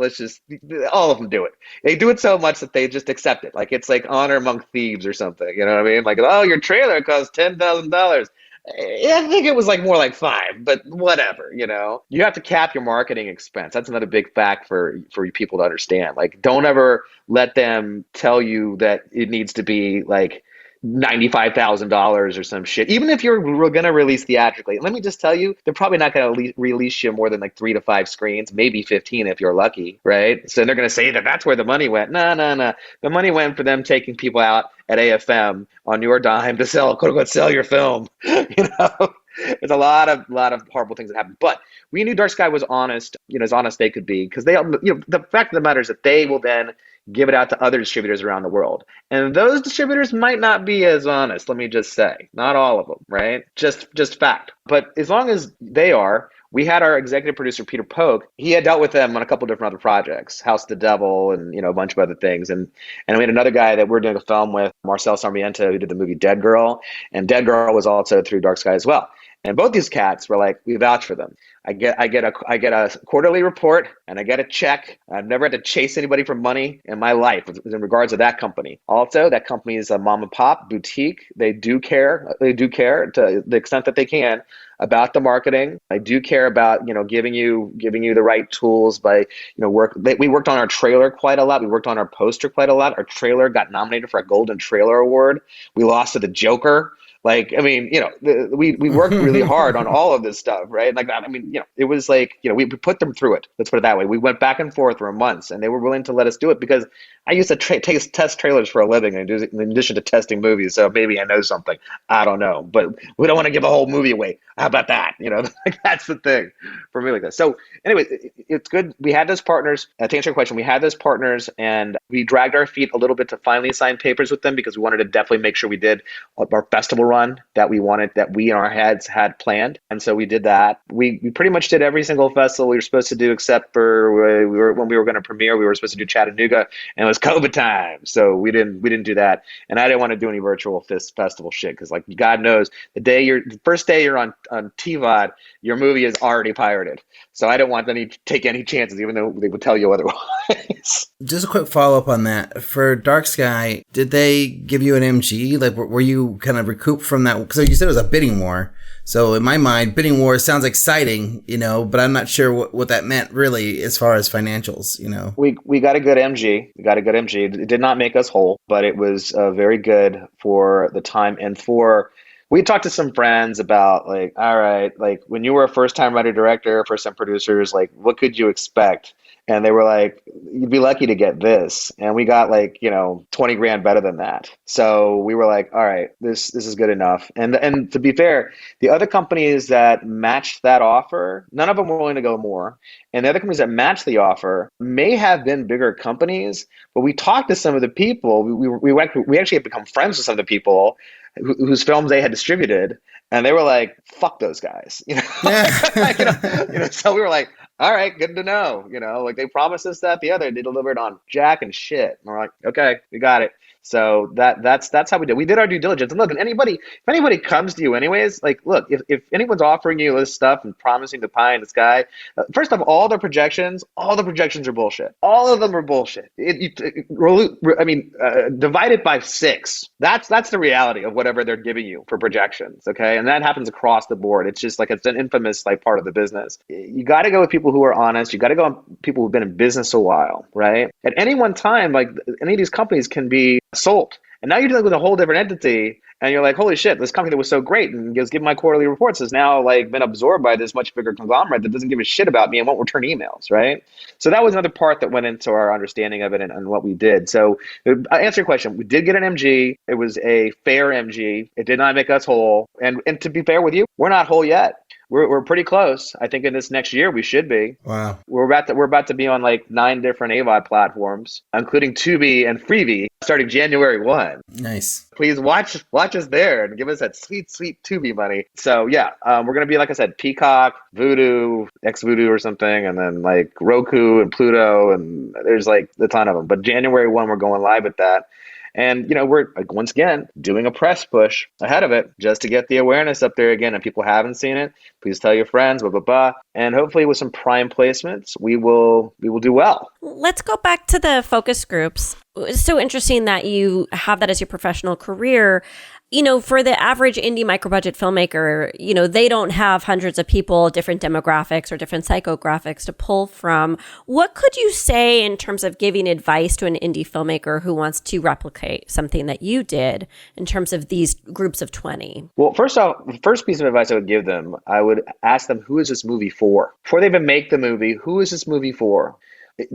All of them do it. They do it so much that they just accept it. Like, it's like honor among thieves or something. You know what I mean? Like, oh, your trailer cost $10,000. I think it was like more like 5, but whatever, You have to cap your marketing expense. That's another big fact for people to understand. Like, don't ever let them tell you that it needs to be like $95,000 or some shit. Even if you're going to release theatrically, let me just tell you, they're probably not going to release you more than like 3 to 5 screens, maybe 15 if you're lucky, right? So they're going to say that that's where the money went. No, no, no. The money went for them taking people out at AFM on your dime to sell, quote unquote, sell your film. There's a lot of horrible things that happened, but we knew Dark Sky was honest, as honest they could be, because the fact of the matter is that they will then give it out to other distributors around the world. And those distributors might not be as honest, let me just say. Not all of them, right? Just fact. But as long as they are, we had our executive producer, Peter Polk. He had dealt with them on a couple different other projects, House of the Devil and, a bunch of other things. And we had another guy that we're doing a film with, Marcel Sarmiento, who did the movie Dead Girl. And Dead Girl was also through Dark Sky as well. And both these cats were like, we vouch for them. I get a quarterly report and I get a check. I've never had to chase anybody for money in my life in regards to that company. Also, that company is a mom and pop boutique. They do care. They do care to the extent that they can about the marketing. I do care about, giving you the right tools by, we worked on our trailer quite a lot. We worked on our poster quite a lot. Our trailer got nominated for a Golden Trailer Award. We lost to the Joker. We worked really hard on all of this stuff, right? It was like, we put them through it. Let's put it that way. We went back and forth for months, and they were willing to let us do it because I used to test trailers for a living in addition to testing movies. So maybe I know something. I don't know, but we don't want to give a whole movie away. How about that? That's the thing for me like that. So anyway, it's good. We had those partners. To answer your question, we had those partners, and we dragged our feet a little bit to finally sign papers with them because we wanted to definitely make sure we did our festival run that we in our heads had planned. And so we did that. We pretty much did every single festival we were supposed to do, except for when we were going to premiere, we were supposed to do Chattanooga, and it was COVID time. So we didn't do that. And I didn't want to do any virtual festival shit because, like, God knows, the first day you're on TVOD, your movie is already pirated. So I didn't want them to take any chances, even though they would tell you otherwise. Just a quick follow-up on that. For Dark Sky, did they give you an MG? Like, were you kind of recouped from that? Because you said it was a bidding war. So in my mind, bidding war sounds exciting, but I'm not sure what that meant really as far as financials, We got a good MG. It did not make us whole, but it was very good for the time and we talked to some friends about, like, all right, like, when you were a first-time writer director, first-time producers, like, what could you expect? And they were like, you'd be lucky to get this. And we got, like, 20 grand better than that. So we were like, all right, this is good enough. And to be fair, the other companies that matched that offer, none of them were willing to go more. And the other companies that matched the offer may have been bigger companies, but we talked to some of the people. We actually had become friends with some of the people whose films they had distributed, and they were like, fuck those guys. So we were like, all right, good to know. Like, they promised us that the other, they delivered on jack and shit. And we're like, okay, we got it. So that's how we did. We did our due diligence. And look, if anybody comes to you anyways, like, look, if anyone's offering you this stuff and promising the pie in the sky, first off, all the projections are bullshit. All of them are bullshit. Divided by 6. That's the reality of whatever they're giving you for projections. Okay. And that happens across the board. It's just like, it's an infamous, like, part of the business. You got to go with people who are honest. You got to go with people who've been in business a while, right? At any one time, like, any of these companies can be sold. And now you're dealing with a whole different entity, and you're like, holy shit, this company that was so great and was giving my quarterly reports has now, like, been absorbed by this much bigger conglomerate that doesn't give a shit about me and won't return emails, right? So that was another part that went into our understanding of it and what we did. So I answer your question. We did get an MG. It was a fair MG. It did not make us whole. And to be fair with you, we're not whole yet. We're pretty close. I think in this next year we should be. Wow. We're about to be on like 9 different AVOD platforms, including Tubi and Freevee, starting January 1. Nice. Please watch us there and give us that sweet Tubi money. So yeah, we're gonna be, like I said, Peacock, Vudu, X-Vudu or something, and then like Roku and Pluto, and there's like a ton of them. But January 1, we're going live with that. And, we're, like, once again, doing a press push ahead of it just to get the awareness up there again. If people haven't seen it, please tell your friends, blah, blah, blah. And hopefully with some prime placements, we will do well. Let's go back to the focus groups. it's so interesting that you have that as your professional career. You know, for the average indie micro-budget filmmaker, you know, they don't have hundreds of people, different demographics or different psychographics to pull from. What could you say in terms of giving advice to an indie filmmaker who wants to replicate something that you did in terms of these groups of 20? Well, first off, the first piece of advice I would give them, I would ask them, who is this movie for? Before they even make the movie, who is this movie for?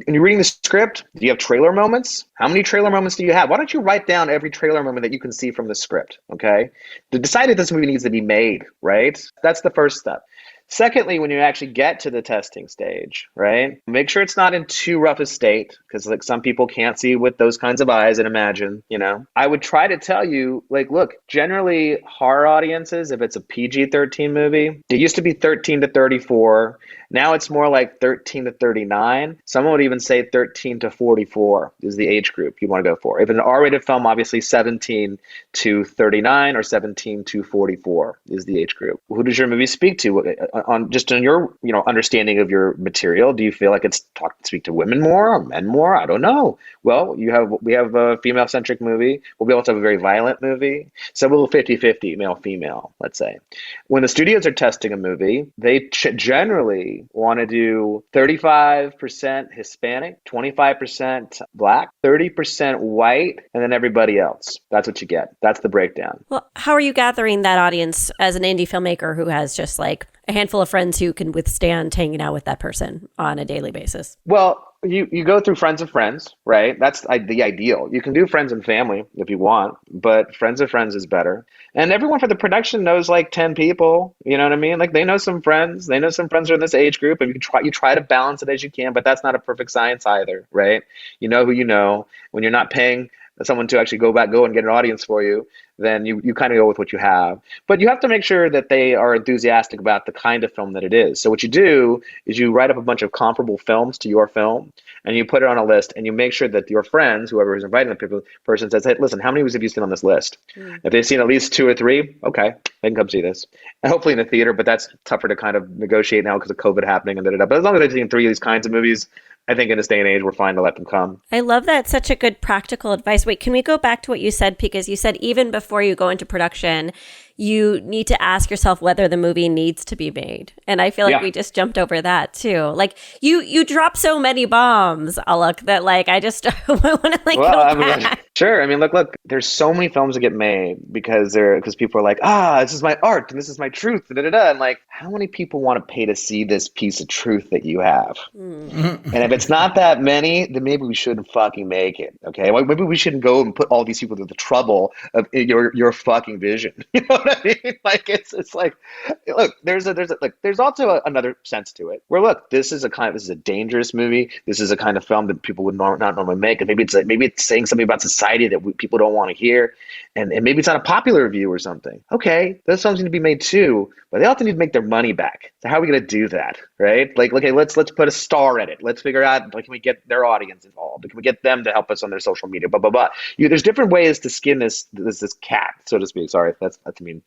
When you're reading the script, do you have trailer moments? How many trailer moments do you have? Why don't you write down every trailer moment that you can see from the script, okay? To decide if this movie needs to be made, right? That's the first step. Secondly, when you actually get to the testing stage, right, make sure it's not in too rough a state, because like some people can't see with those kinds of eyes and imagine, you know. I would try to tell you, like, look, generally horror audiences, if it's a PG-13 movie, it used to be 13 to 34. Now it's more like 13 to 39. Someone would even say 13 to 44 is the age group you want to go for. If an R-rated film, obviously 17 to 39 or 17 to 44 is the age group. Who does your movie speak to? On your, you know, understanding of your material, do you feel like it's speak to women more or men more? I don't know. Well, we have a female-centric movie. We'll be able to have a very violent movie. So we'll 50-50 male-female, let's say. When the studios are testing a movie, they generally want to do 35% Hispanic, 25% Black, 30% white, and then everybody else. That's what you get. That's the breakdown. Well, how are you gathering that audience as an indie filmmaker who has just like a handful of friends who can withstand hanging out with that person on a daily basis? Well, you go through friends of friends, right? That's the ideal. You can do friends and family if you want, but friends of friends is better. And everyone for the production knows like 10 people, you know what I mean? Like they know some friends. They know some friends are in this age group, and you try to balance it as you can, but that's not a perfect science either, right? You know who you know. When you're not paying someone to actually go and get an audience for you, then you kind of go with what you have. But you have to make sure that they are enthusiastic about the kind of film that it is. So what you do is you write up a bunch of comparable films to your film, and you put it on a list, and you make sure that your friends, whoever is inviting the person, says, hey, listen, how many movies have you seen on this list? If they've seen at least 2 or 3, okay, they can come see this. And hopefully in the theater, but that's tougher to kind of negotiate now because of COVID happening and da-da-da. But as long as they've seen 3 of these kinds of movies, I think in this day and age, we're fine to let them come. I love that. Such a good practical advice. Wait, can we go back to what you said? Because you said even before you go into production, you need to ask yourself whether the movie needs to be made. And I feel like we just jumped over that too. Like you drop so many bombs, Alok, that like I just want to like go back. Sure. I mean, look, there's so many films that get made because people are like, this is my art and this is my truth. Da-da-da. And like, how many people want to pay to see this piece of truth that you have? And if it's not that many, then maybe we shouldn't fucking make it. Okay. Well, maybe we shouldn't go and put all these people through the trouble of your fucking vision. You know what I mean? Like it's like, look, there's also another sense to it where look, this is a dangerous movie. This is a kind of film that people would not normally make, and maybe it's saying something about society that people don't want to hear, and maybe it's not a popular view or something. Okay, those films need to be made too, but they also need to make their money back. So how are we going to do that, right? Like, okay, let's put a star in it. Let's figure out, like, can we get their audience involved? Can we get them to help us on their social media? Blah blah blah. There's different ways to skin this cat, so to speak. Sorry, that's mean.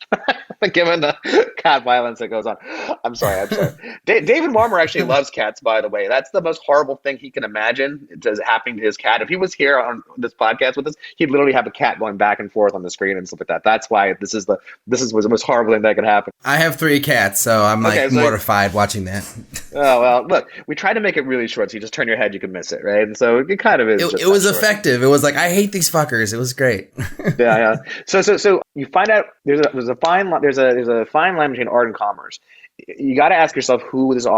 Given the cat violence that goes on, I'm sorry. David Warmer actually loves cats, by the way. That's the most horrible thing he can imagine happening to his cat. If he was here on this podcast with us, he'd literally have a cat going back and forth on the screen and stuff like that. That's why this was the most horrible thing that could happen. I have 3 cats, so I'm mortified watching that. Oh well, look, we try to make it really short, so you just turn your head, you can miss it, right? And so it kind of is. It was effective. It was like, I hate these fuckers. It was great. Yeah. So you find out there's a fine line between art and commerce. You got to ask yourself who's the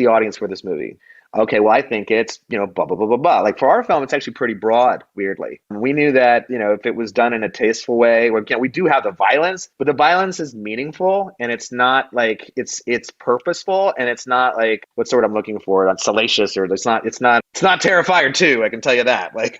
audience for this movie. Okay, well, I think it's, blah, blah, blah, blah, blah. Like for our film, it's actually pretty broad, weirdly. We knew that, if it was done in a tasteful way, we do have the violence, but the violence is meaningful, and it's not like it's purposeful, and it's not like, what's the word I'm looking for? It's salacious, or it's not Terrifier 2, I can tell you that. Like,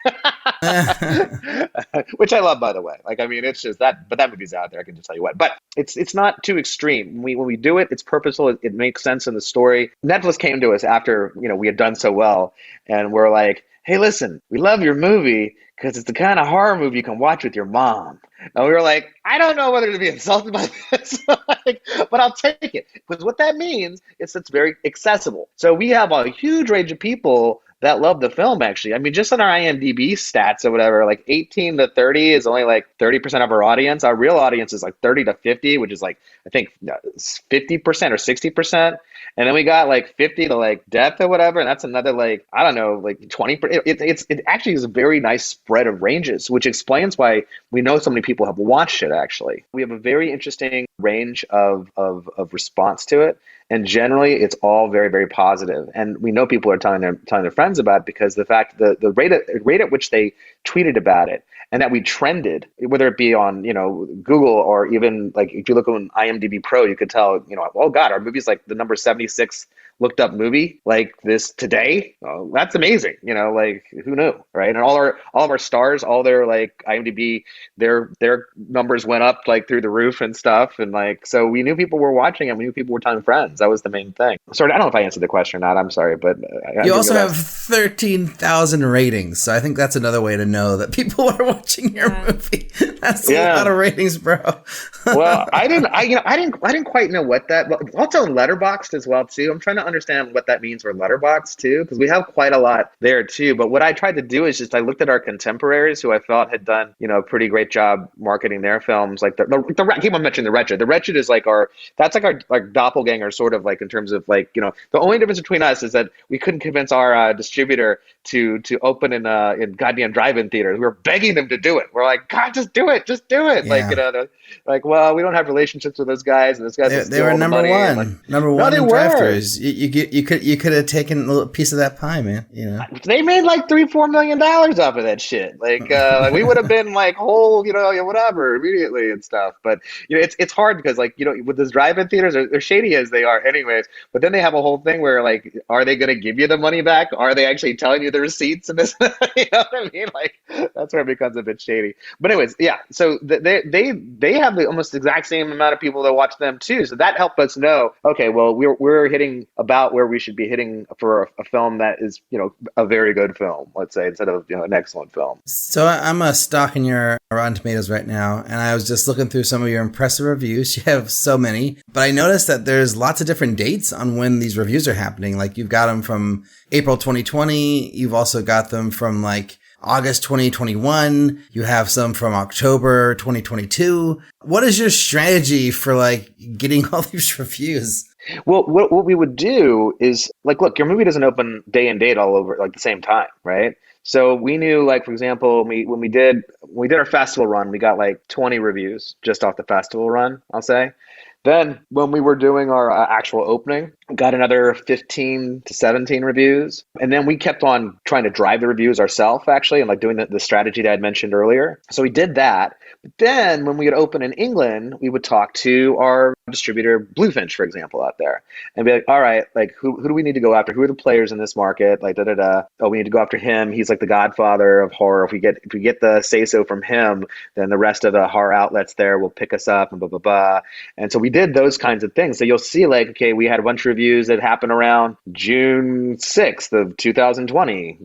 which I love, by the way. Like, I mean, it's just that, but that movie's out there, I can just tell you what. But it's not too extreme. When we do it, it's purposeful. It makes sense in the story. Netflix came to us after, we had done so well, and we're like, hey, listen, we love your movie because it's the kind of horror movie you can watch with your mom. And we were like, I don't know whether to be insulted by this, but I'll take it. Because what that means is it's very accessible. So we have a huge range of people that love the film, actually. I mean, just on our IMDb stats or whatever, like 18 to 30 is only like 30% of our audience. Our real audience is like 30 to 50, which is like, I think 50% or 60%. And then we got like 50 to like death or whatever. And that's another like, I don't know, like 20%. It actually is a very nice spread of ranges, which explains why we know so many people have watched it, actually. We have a very interesting range of response to it. And generally, it's all very, very positive. And we know people are telling their friends about it because the fact the rate at which they tweeted about it and that we trended, whether it be on, Google or even like if you look on IMDb Pro, you could tell, oh God, our movie's like the number 76 looked up movie like this today. Oh, that's amazing. Like who knew, right? And all of our stars, all their like IMDb, their numbers went up like through the roof and stuff. And like, so we knew people were watching and we knew people were telling friends. That was the main thing. Sorry, I don't know if I answered the question or not. I'm sorry, but you also have 13,000 ratings. So I think that's another way to know that people are watching your movie. That's a lot of ratings, bro. Well, I didn't quite know what that. Also, Letterboxd as well too. I'm trying to understand what that means for Letterboxd too, because we have quite a lot there too. But what I tried to do is just I looked at our contemporaries who I thought had done a pretty great job marketing their films. Like I keep on mentioning The Wretched. The Wretched is like our doppelganger sort of like in terms of like the only difference between us is that we couldn't convince our distributor to open in goddamn drive-in theaters. We were begging them to do it. We're like, God, just do it. Yeah. Like, well, we don't have relationships with those guys, and those guys they were number one, like, number one in drive-thrus. You could have taken a little piece of that pie, man. They made like $3-4 million off of that shit. Like, we would have been like whole, whatever immediately and stuff. But it's hard because like with those drive-in theaters, they're shady as they are, anyways. But then they have a whole thing where like, are they going to give you the money back? Are they actually telling you the receipts and this? You know what I mean? Like, that's where it becomes a bit shady. But anyways, yeah. So they have the almost exact same amount of people that watch them too. So that helped us know, okay, well, we're hitting about where we should be hitting for a film that is, a very good film, let's say, instead of, an excellent film. So I'm stalking your Rotten Tomatoes right now, and I was just looking through some of your impressive reviews. You have so many, but I noticed that there's lots of different dates on when these reviews are happening. Like you've got them from April 2020. You've also got them from like August 2021. You have some from October 2022. What is your strategy for like getting all these reviews? Well, what we would do is like, look, your movie doesn't open day and date all over like the same time, right? So we knew, like, for example, when we did our festival run, we got like 20 reviews just off the festival run, I'll say. Then when we were doing our actual opening, got another 15 to 17 reviews. And then we kept on trying to drive the reviews ourselves, actually, and like doing the strategy that I mentioned earlier. So we did that. But then when we would open in England, we would talk to our distributor, Bluefinch, for example, out there, and be like, all right, like who do we need to go after? Who are the players in this market? Like, oh, we need to go after him. He's like the godfather of horror. If we get the say-so from him, then the rest of the horror outlets there will pick us up and blah, blah, blah. And so we did those kinds of things. So you'll see like, okay, we had a bunch of reviews that happened around June 6th of 2020.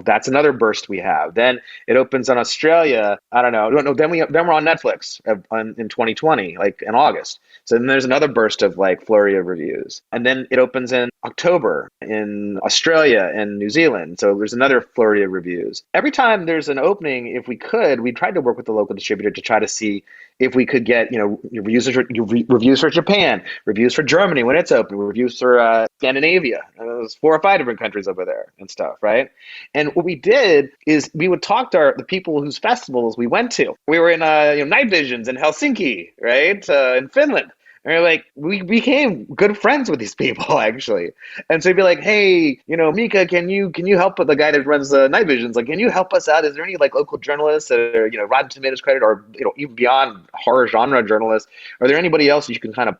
That's another burst we have. Then it opens on Australia. I don't know. No, then we're on Netflix in 2020, like in August. So then there's another burst of like flurry of reviews. And then it opens in October in Australia and New Zealand. So there's another flurry of reviews. Every time there's an opening, if we could, we tried to work with the local distributor to try to see if we could get, reviews for Japan, reviews for Germany when it's open, reviews for Scandinavia. There's 4 or 5 different countries over there and stuff, right? And what we did is we would talk to the people whose festivals we went to. We were in Night Visions in Helsinki, right, in Finland. And we became good friends with these people, actually. And so he'd be like, hey, Mika, can you help the guy that runs the Night Visions? Like, can you help us out? Is there any like local journalists that are, Rotten Tomatoes credit or, even beyond horror genre journalists? Are there anybody else you can kind of,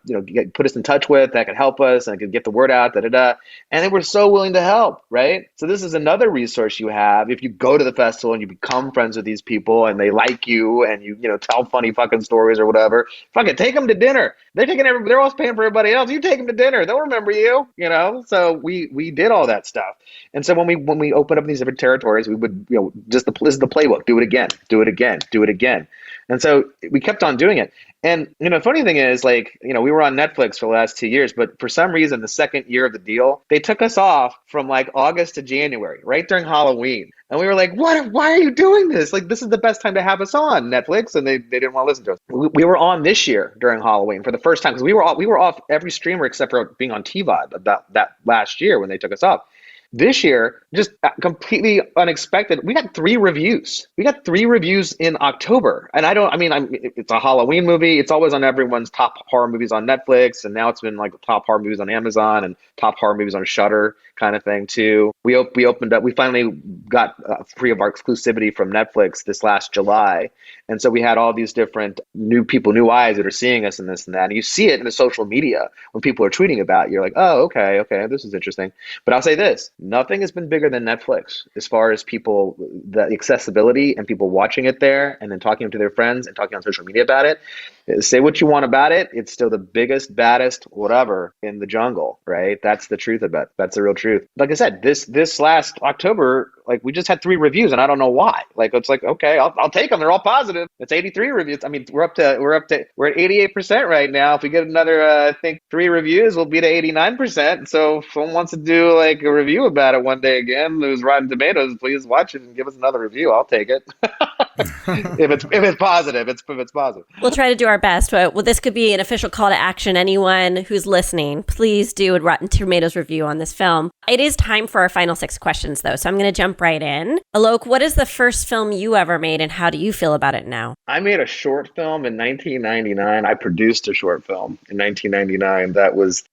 put us in touch with that could help us and could get the word out, da-da-da? And they were so willing to help, right? So this is another resource you have. If you go to the festival and you become friends with these people and they like you and you tell funny fucking stories or whatever, fuck it, take them to dinner. They're always paying for everybody else. You take them to dinner, they'll remember you. So we did all that stuff. And so when we opened up these different territories, we would this is the playbook. Do it again. Do it again. Do it again. And so we kept on doing it. And, the funny thing is, like, we were on Netflix for the last 2 years, but for some reason, the second year of the deal, they took us off from like August to January, right during Halloween. And we were like, what? Why are you doing this? Like, this is the best time to have us on Netflix. And they didn't want to listen to us. We were on this year during Halloween for the first time because we were off every streamer except for being on TVOD about that last year when they took us off. This year, just completely unexpected, we got 3 reviews. We got 3 reviews in October. And it's a Halloween movie. It's always on everyone's top horror movies on Netflix. And now it's been like top horror movies on Amazon and top horror movies on Shudder kind of thing too. We finally got free of our exclusivity from Netflix this last July. And so we had all these different new people, new eyes that are seeing us in this and that. And you see it in the social media when people are tweeting about it. You're like, oh, okay, this is interesting. But I'll say this. Nothing has been bigger than Netflix as far as people, the accessibility and people watching it there and then talking to their friends and talking on social media about it. Say what you want about it. It's still the biggest, baddest, whatever in the jungle, right? That's the truth of it. That's the real truth. Like I said, this last October, like we just had 3 reviews and I don't know why. Like, it's like, okay, I'll take them. They're all positive. It's 83 reviews. I mean, we're at 88% right now. If we get another, I think 3 reviews, we'll be to 89%. So if someone wants to do like a review about it one day again, lose Rotten Tomatoes, please watch it and give us another review. I'll take it. if it's positive, if it's positive. We'll try to do our best. Well, this could be an official call to action. Anyone who's listening, please do a Rotten Tomatoes review on this film. It is time for our final 6 questions, though, so I'm going to jump right in. Alok, what is the first film you ever made, and how do you feel about it now? I made a short film in 1999. I produced a short film in 1999.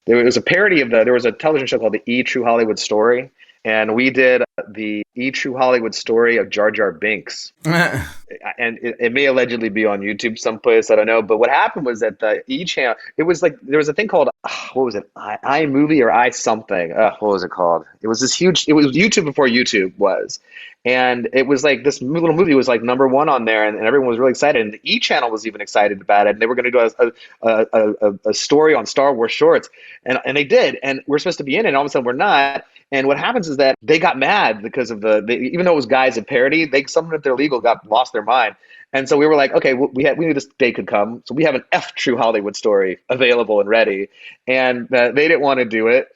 There was a parody there was a television show called The E! True Hollywood Story. And we did the E! True Hollywood Story of Jar Jar Binks. And it may allegedly be on YouTube someplace, I don't know. But what happened was that the E! channel, it was like, there was a thing called, what was it? iMovie or iSomething. What was it called? It was YouTube before YouTube was. And it was like this little movie was like number 1 on there, and everyone was really excited. And the E! channel was even excited about it. And they were going to do a story on Star Wars shorts. And they did. And we're supposed to be in it, and all of a sudden we're not. And what happens is that they got mad because of even though it was guys of parody, someone at their legal lost their mind. And so we were like, okay, we knew this day could come. So we have an F True Hollywood Story available and ready. And they didn't want to do it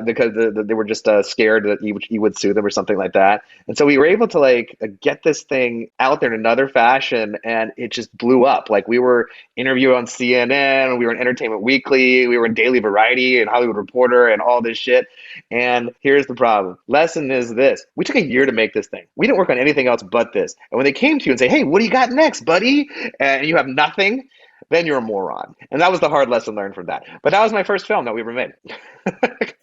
because they were just scared that he would sue them or something like that. And so we were able to like get this thing out there in another fashion, and it just blew up. Like we were interviewed on CNN, we were in Entertainment Weekly, we were in Daily Variety and Hollywood Reporter and all this shit. And here's the problem. Lesson is this. We took a year to make this thing. We didn't work on anything else but this. And when they came to you and say, hey, what do you got next, buddy? And you have nothing, then you're a moron. And that was the hard lesson learned from that. But that was my first film that we ever made.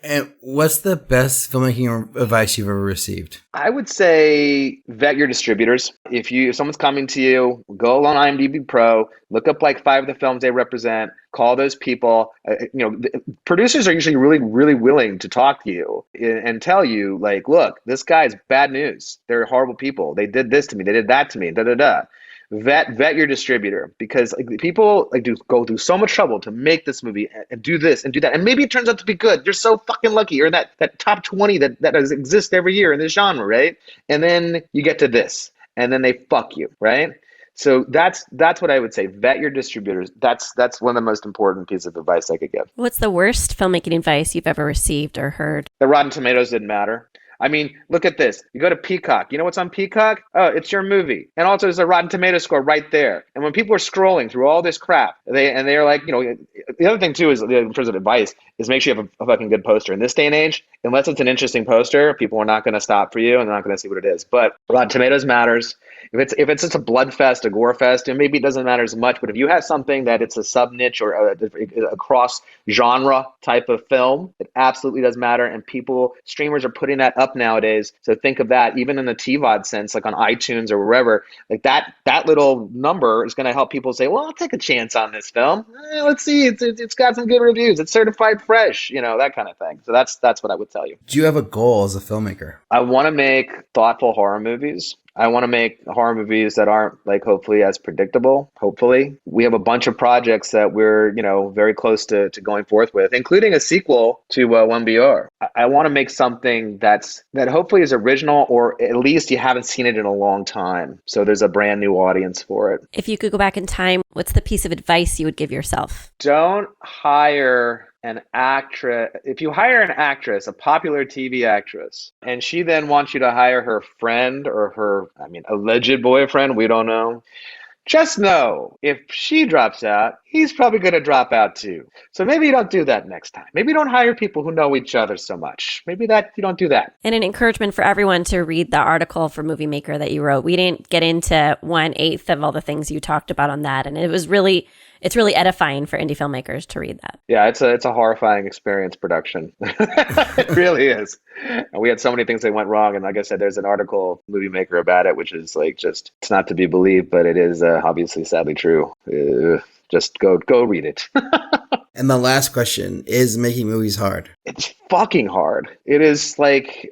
And what's the best filmmaking advice you've ever received? I would say vet your distributors. If someone's coming to you, go on IMDb Pro, look up like 5 of the films they represent, call those people. Producers are usually really, really willing to talk to you and tell you, like, look, this guy's bad news. They're horrible people. They did this to me. They did that to me. Da da da. Vet your distributor, because people go through so much trouble to make this movie and do this and do that, and maybe it turns out to be good. You're so fucking lucky. You're in that top 20 that exists every year in this genre, right? And then you get to this, and then they fuck you, right? So that's what I would say. Vet your distributors. That's one of the most important pieces of advice I could give. What's the worst filmmaking advice you've ever received or heard? The Rotten Tomatoes didn't matter. I mean, look at this. You go to Peacock. You know what's on Peacock? Oh, it's your movie. And also there's a Rotten Tomatoes score right there. And when people are scrolling through all this crap, they're like, the other thing too is, in terms of advice, is make sure you have a fucking good poster. In this day and age, unless it's an interesting poster, people are not going to stop for you and they're not going to see what it is. But Rotten Tomatoes matters. If it's just a blood fest, a gore fest, and maybe it doesn't matter as much, but if you have something that it's a sub niche or a cross genre type of film, it absolutely does matter. And streamers are putting that up nowadays. So think of that, even in the TVOD sense, like on iTunes or wherever, like that little number is going to help people say, well, I'll take a chance on this film. Let's see, it's got some good reviews. It's certified fresh, that kind of thing. So that's what I would tell you. Do you have a goal as a filmmaker? I want to make thoughtful horror movies. I want to make horror movies that aren't like hopefully as predictable. Hopefully, we have a bunch of projects that we're very close to going forth with, including a sequel to 1BR. I want to make something that hopefully is original, or at least you haven't seen it in a long time. So there's a brand new audience for it. If you could go back in time, what's the piece of advice you would give yourself? Don't hire an actress. If you hire an actress, a popular TV actress, and she then wants you to hire her friend or her, alleged boyfriend, we don't know. Just know if she drops out, he's probably going to drop out too. So maybe you don't do that next time. Maybe you don't hire people who know each other so much. Maybe that you don't do that. And an encouragement for everyone to read the article for Movie Maker that you wrote. We didn't get into 1/8 of all the things you talked about on that. And it's really edifying for indie filmmakers to read that. Yeah, it's a horrifying experience production. It really is. And we had so many things that went wrong. And like I said, there's an article, Movie Maker, about it, which is like just, it's not to be believed, but it is obviously sadly true. Just go read it. And the last question, is making movies hard? It's fucking hard. It is like,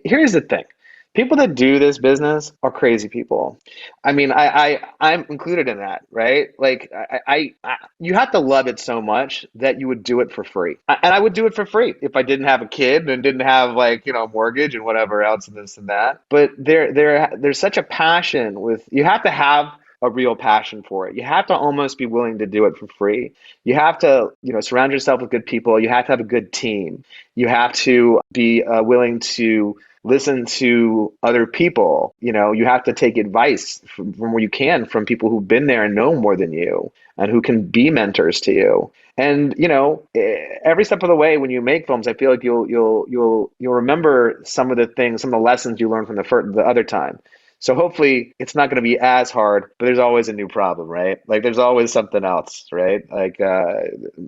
here's the thing. People that do this business are crazy people. I mean, I'm included in that, right? Like, you have to love it so much that you would do it for free. And I would do it for free if I didn't have a kid and didn't have mortgage and whatever else and this and that. But there's such a passion you have to have a real passion for it. You have to almost be willing to do it for free. You have to, surround yourself with good people. You have to have a good team. You have to be willing to listen to other people. You have to take advice from where you can from people who've been there and know more than you and who can be mentors to you. And every step of the way when you make films, I feel like you'll remember some of the lessons you learned from the other time. So hopefully it's not going to be as hard, but there's always a new problem, right? Like there's always something else, right? Like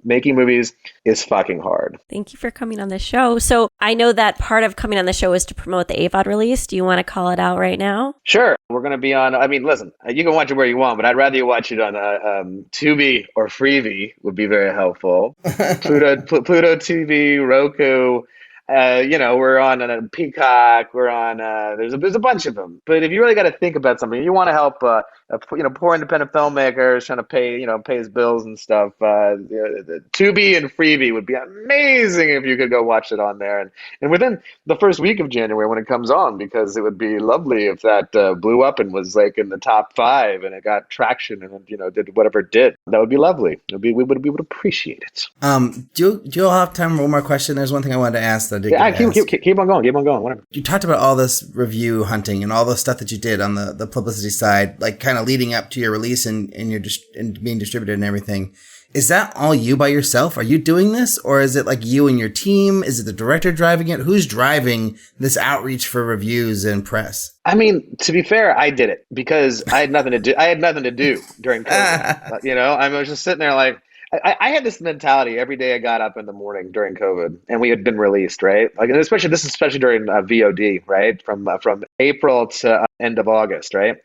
making movies is fucking hard. Thank you for coming on the show. So I know that part of coming on the show is to promote the AVOD release. Do you want to call it out right now? Sure. We're going to be on, listen, you can watch it where you want, but I'd rather you watch it on Tubi or Freevee would be very helpful. Pluto TV, Roku. We're on a Peacock. We're on. There's a bunch of them. But if you really got to think about something, you want to help, poor independent filmmakers trying to pay his bills and stuff. The Tubi and Freevee would be amazing if you could go watch it on there, and within the first week of January when it comes on, because it would be lovely if that blew up and was like in the top 5 and it got traction and did whatever it did. That would be lovely. We would appreciate it. Do you all have time for one more question? There's one thing I wanted to ask. Keep on going. Whatever. You talked about all this review hunting and all the stuff that you did on the publicity side, like kind of leading up to your release and being distributed and everything. Is that all you by yourself? Are you doing this, or is it like you and your team? Is it the director driving it? Who's driving this outreach for reviews and press? I mean, to be fair, I did it because I had nothing to do. I had nothing to do during COVID. I was just sitting there like. I had this mentality every day I got up in the morning during COVID and we had been released, right? Like, and especially during VOD, right? From April to end of August, right?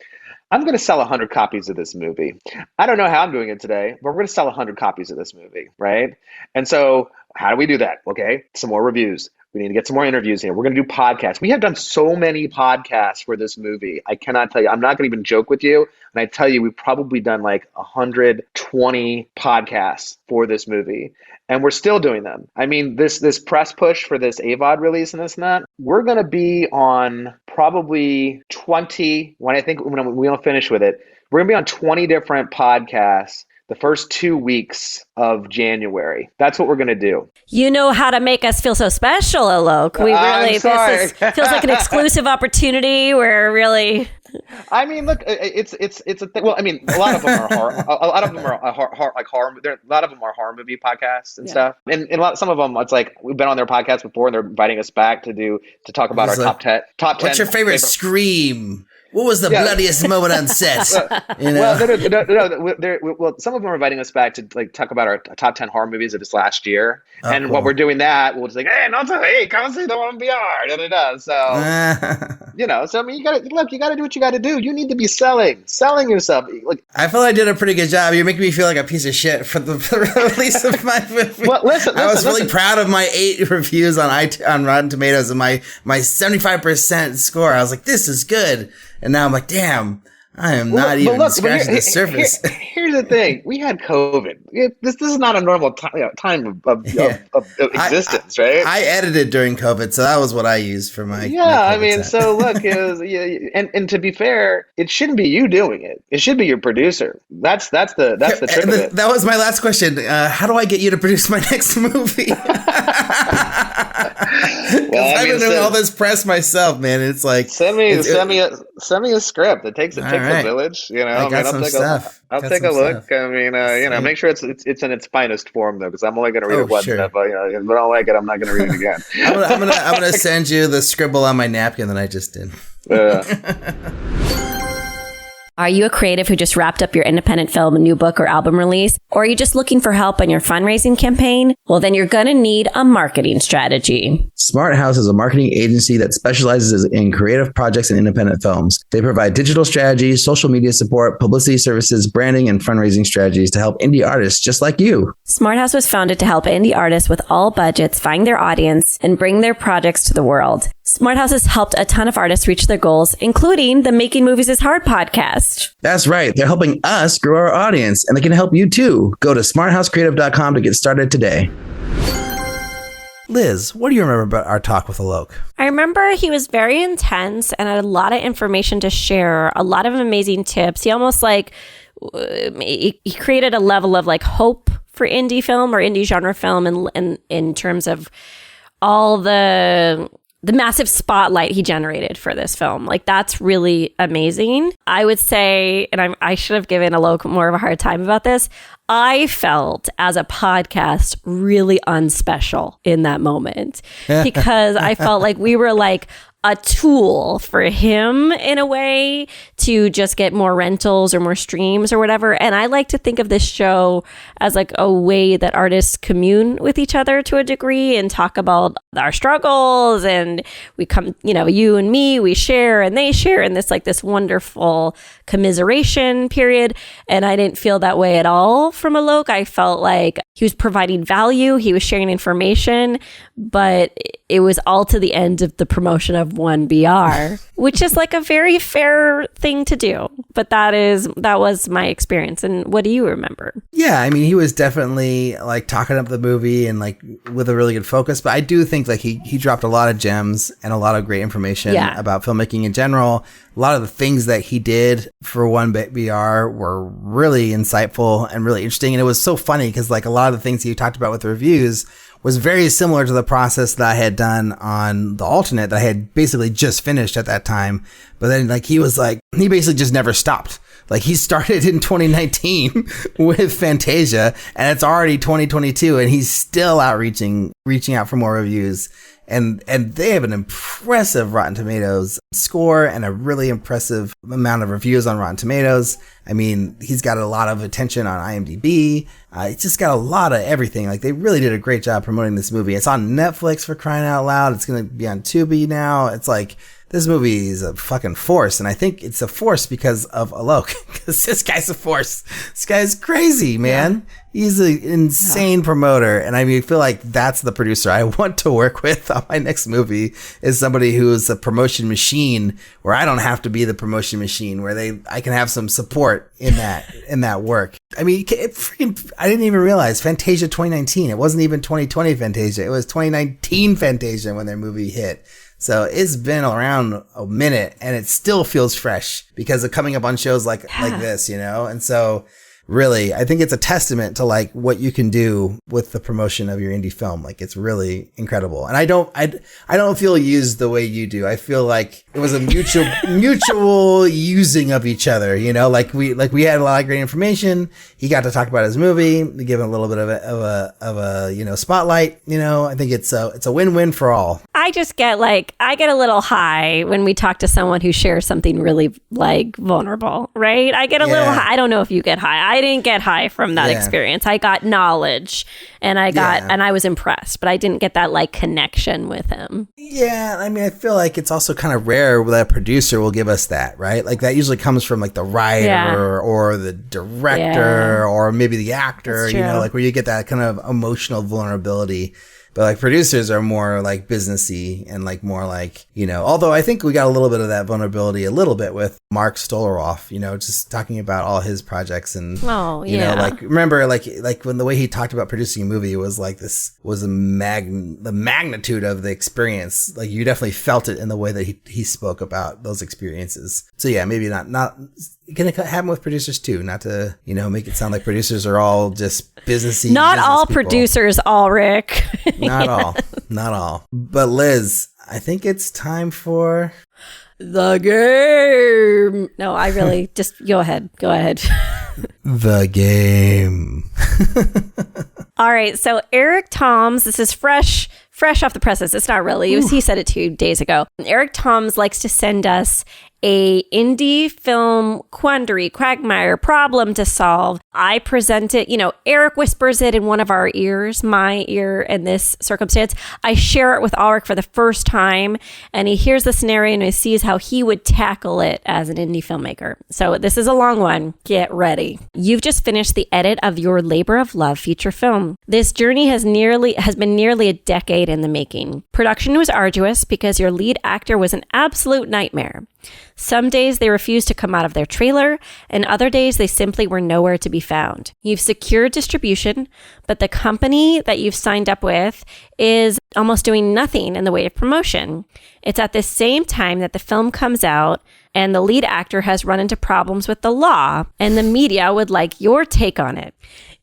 I'm going to sell 100 copies of this movie. I don't know how I'm doing it today, but we're going to sell 100 copies of this movie, right? And so how do we do that? Okay, some more reviews. We need to get some more interviews in. We're going to do podcasts. We have done so many podcasts for this movie. I cannot tell you. I'm not going to even joke with you. And I tell you, we've probably done like 120 podcasts for this movie. And we're still doing them. I mean, this press push for this AVOD release and this and that, we're going to be on probably 20, when we don't finish with it, we're going to be on 20 different podcasts the first 2 weeks of January. That's what we're going to do. You know how to make us feel so special, Alok. This feels like an exclusive opportunity where really... I mean, look, it's a thing. Well, I mean, a lot of them are horror. A lot of them are horror. A lot of them are horror movie podcasts and stuff. And some of them, it's like we've been on their podcast before, and they're inviting us back to talk about our top 10. What's your favorite Scream? What was the bloodiest moment on set? You know? Well, some of them are inviting us back to like talk about our top 10 horror movies of this last year. And cool. While we're doing that, we'll just like, hey, come see the one in VR. Da-da-da. So, you know, so I mean, you gotta do what you gotta do. You need to be selling yourself. Like, I feel I did a pretty good job. You're making me feel like a piece of shit for the release of my movie. Well, listen, I was really proud of my 8 reviews on Rotten Tomatoes and my 75% score. I was like, this is good. And now I'm like, damn, I am not even scratching the surface. Here's the thing. We had COVID. This is not a normal time of existence, right? I edited during COVID, so that was what I used for my I mean, so look, it was, and to be fair, it shouldn't be you doing it. It should be your producer. That's the trick of it. That was my last question. How do I get you to produce my next movie? Well, I've been doing all this press myself, man. It's like send me a script. It takes a village, you know. I'll take a look. I mean, make sure it's in its finest form though, because I'm only going to read it once. Sure. If I don't like it, I'm not going to read it again. I'm gonna send you the scribble on my napkin that I just did. Are you a creative who just wrapped up your independent film, new book, or album release? Or are you just looking for help on your fundraising campaign? Well, then you're going to need a marketing strategy. Smart House is a marketing agency that specializes in creative projects and independent films. They provide digital strategies, social media support, publicity services, branding, and fundraising strategies to help indie artists just like you. Smart House was founded to help indie artists with all budgets find their audience and bring their projects to the world. Smart House has helped a ton of artists reach their goals, including the Making Movies is Hard podcast. That's right. They're helping us grow our audience, and they can help you too. Go to smarthousecreative.com to get started today. Liz, what do you remember about our talk with Alok? I remember he was very intense and had a lot of information to share, a lot of amazing tips. He almost he created a level of like hope for indie film or indie genre film in terms of all the massive spotlight he generated for this film. Like, that's really amazing. I would say, and I should have given Alok more of a hard time about this, I felt as a podcast really unspecial in that moment because I felt like we were like a tool for him in a way to just get more rentals or more streams or whatever. And I like to think of this show as like a way that artists commune with each other to a degree and talk about our struggles. And we come, you and me, we share and they share in this like this wonderful commiseration period. And I didn't feel that way at all from Alok. I felt like he was providing value. He was sharing information, but it was all to the end of the promotion of 1BR, which is like a very fair thing to do. But that was my experience. And what do you remember? Yeah, I mean, he was definitely like talking up the movie and like with a really good focus. But I do think like he dropped a lot of gems and a lot of great information about filmmaking in general. A lot of the things that he did for 1BR were really insightful and really interesting. And it was so funny because like a lot of the things he talked about with the reviews was very similar to the process that I had done on the alternate that I had basically just finished at that time. But then like he basically just never stopped. Like he started in 2019 with Fantasia and it's already 2022 and he's still reaching out for more reviews. And they have an impressive Rotten Tomatoes score and a really impressive amount of reviews on Rotten Tomatoes. I mean, he's got a lot of attention on IMDb. It's just got a lot of everything. Like, they really did a great job promoting this movie. It's on Netflix, for crying out loud. It's going to be on Tubi now. It's like, this movie is a fucking force. And I think it's a force because of Alok. Because this guy's a force. This guy's crazy, man. Yeah. He's an insane promoter. And I mean, I feel like that's the producer I want to work with on my next movie, is somebody who is a promotion machine, where I don't have to be the promotion machine, where I can have some support in that work. I mean, I didn't even realize Fantasia 2019. It wasn't even 2020 Fantasia. It was 2019 Fantasia when their movie hit. So it's been around a minute and it still feels fresh because of coming up on shows like this, And so really, I think it's a testament to like what you can do with the promotion of your indie film. Like, it's really incredible. And I don't feel used the way you do. I feel like it was a mutual using of each other, like we had a lot of great information. He got to talk about his movie, give him a little bit of a spotlight, I think it's a win-win for all. I just get I get a little high when we talk to someone who shares something really vulnerable, right? I get a little high. I don't know if you get high. I didn't get high from that experience. I got knowledge and and I was impressed, but I didn't get that connection with him. Yeah. I mean, I feel like it's also kind of rare that a producer will give us that, right? Like that usually comes from the writer or the director or maybe the actor, where you get that kind of emotional vulnerability. But producers are more businessy and more although I think we got a little bit of that vulnerability a little bit with Mark Stolaroff, just talking about all his projects and, remember when the way he talked about producing a movie was this was the magnitude of the experience. You definitely felt it in the way that he spoke about those experiences. So yeah, maybe not going to happen with producers too, not to, make it sound like producers are all just businessy. Not all people. Producers, Ulrich. Not all. But Liz, I think it's time for the game. No, I really just go ahead. The game. All right. So Eric Toms, this is fresh off the presses. It's not really. He said it 2 days ago. Eric Toms likes to send us a indie film quagmire problem to solve. I present it, Eric whispers it in one of our ears, my ear in this circumstance. I share it with Ulrich for the first time, and he hears the scenario and he sees how he would tackle it as an indie filmmaker. So this is a long one. Get ready. You've just finished the edit of your labor of love feature film. This journey has been nearly a decade in the making. Production was arduous because your lead actor was an absolute nightmare. Some days they refused to come out of their trailer, and other days they simply were nowhere to be found. You've secured distribution, but the company that you've signed up with is almost doing nothing in the way of promotion. It's at the same time that the film comes out, and the lead actor has run into problems with the law, and the media would like your take on it.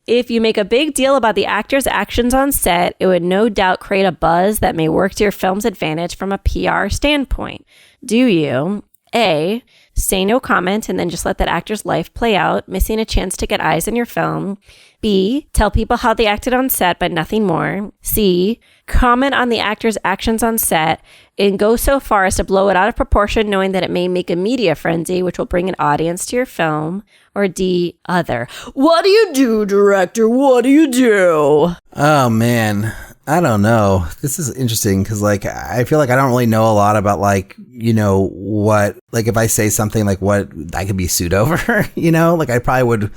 If you make a big deal about the actor's actions on set, it would no doubt create a buzz that may work to your film's advantage from a PR standpoint. Do you A, say no comment and then just let that actor's life play out, missing a chance to get eyes on your film? B, tell people how they acted on set, but nothing more? C, comment on the actor's actions on set and go so far as to blow it out of proportion, knowing that it may make a media frenzy, which will bring an audience to your film? Or D, other? What do you do, director? What do you do? Oh, man. I don't know. This is interesting because, I feel like I don't really know a lot about, what, if I say something what I could be sued over, I probably would,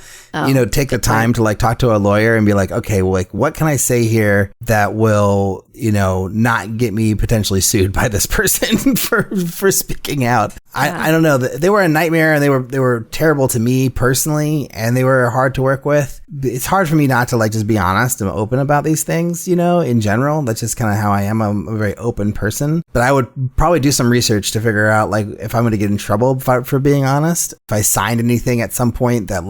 take the time to, talk to a lawyer and be like, okay, well, what can I say here that will, not get me potentially sued by this person for speaking out? I don't know. They were a nightmare and they were terrible to me personally, and they were hard to work with. It's hard for me not to just be honest and open about these things, in general. That's just kind of how I am. I'm a very open person, but I would probably do some research to figure out if I'm going to get in trouble for being honest. If I signed anything at some point that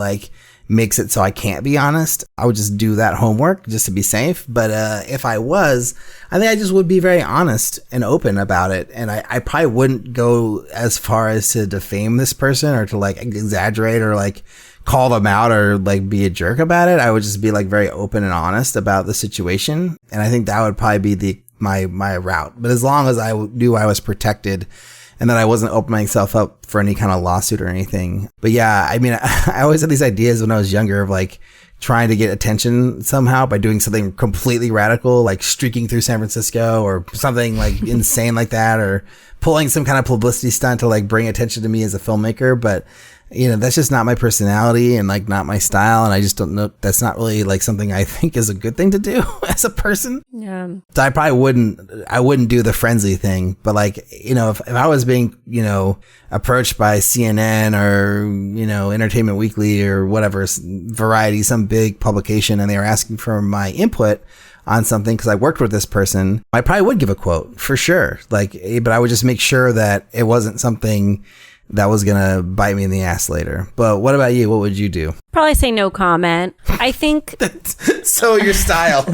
makes it so I can't be honest, I would just do that homework just to be safe. But if I was, I think I just would be very honest and open about it. And I probably wouldn't go as far as to defame this person or to exaggerate or call them out or be a jerk about it. I would just be very open and honest about the situation. And I think that would probably be my route. But as long as I knew I was protected and that I wasn't opening myself up for any kind of lawsuit or anything. But yeah, I mean, I always had these ideas when I was younger of trying to get attention somehow by doing something completely radical, streaking through San Francisco or something insane like that, or pulling some kind of publicity stunt to bring attention to me as a filmmaker. But that's just not my personality and not my style. And I just don't know. That's not really something I think is a good thing to do as a person. Yeah. So I probably wouldn't do the frenzy thing. But if I was being, approached by CNN or, Entertainment Weekly or whatever, Variety, some big publication, and they were asking for my input on something because I worked with this person, I probably would give a quote for sure. But I would just make sure that it wasn't something that was going to bite me in the ass later. But what about you? What would you do? Probably say no comment. I think... So your style.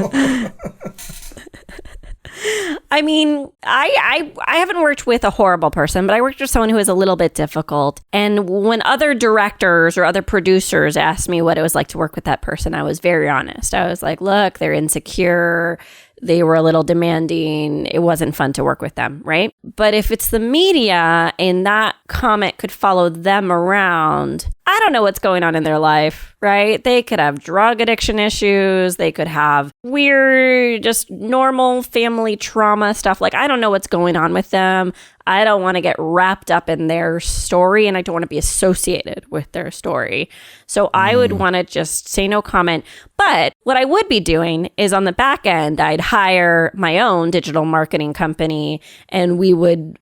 I mean, I haven't worked with a horrible person, but I worked with someone who was a little bit difficult. And when other directors or other producers asked me what it was like to work with that person, I was very honest. I was like, look, they're insecure. they were a little demanding, it wasn't fun to work with them, right? But if it's the media and that comment could follow them around, I don't know what's going on in their life, right? They could have drug addiction issues. They could have weird, just normal family trauma stuff. Like, I don't know what's going on with them. I don't want to get wrapped up in their story, and I don't want to be associated with their story. So I would want to just say no comment. But what I would be doing is on the back end, I'd hire my own digital marketing company, and we would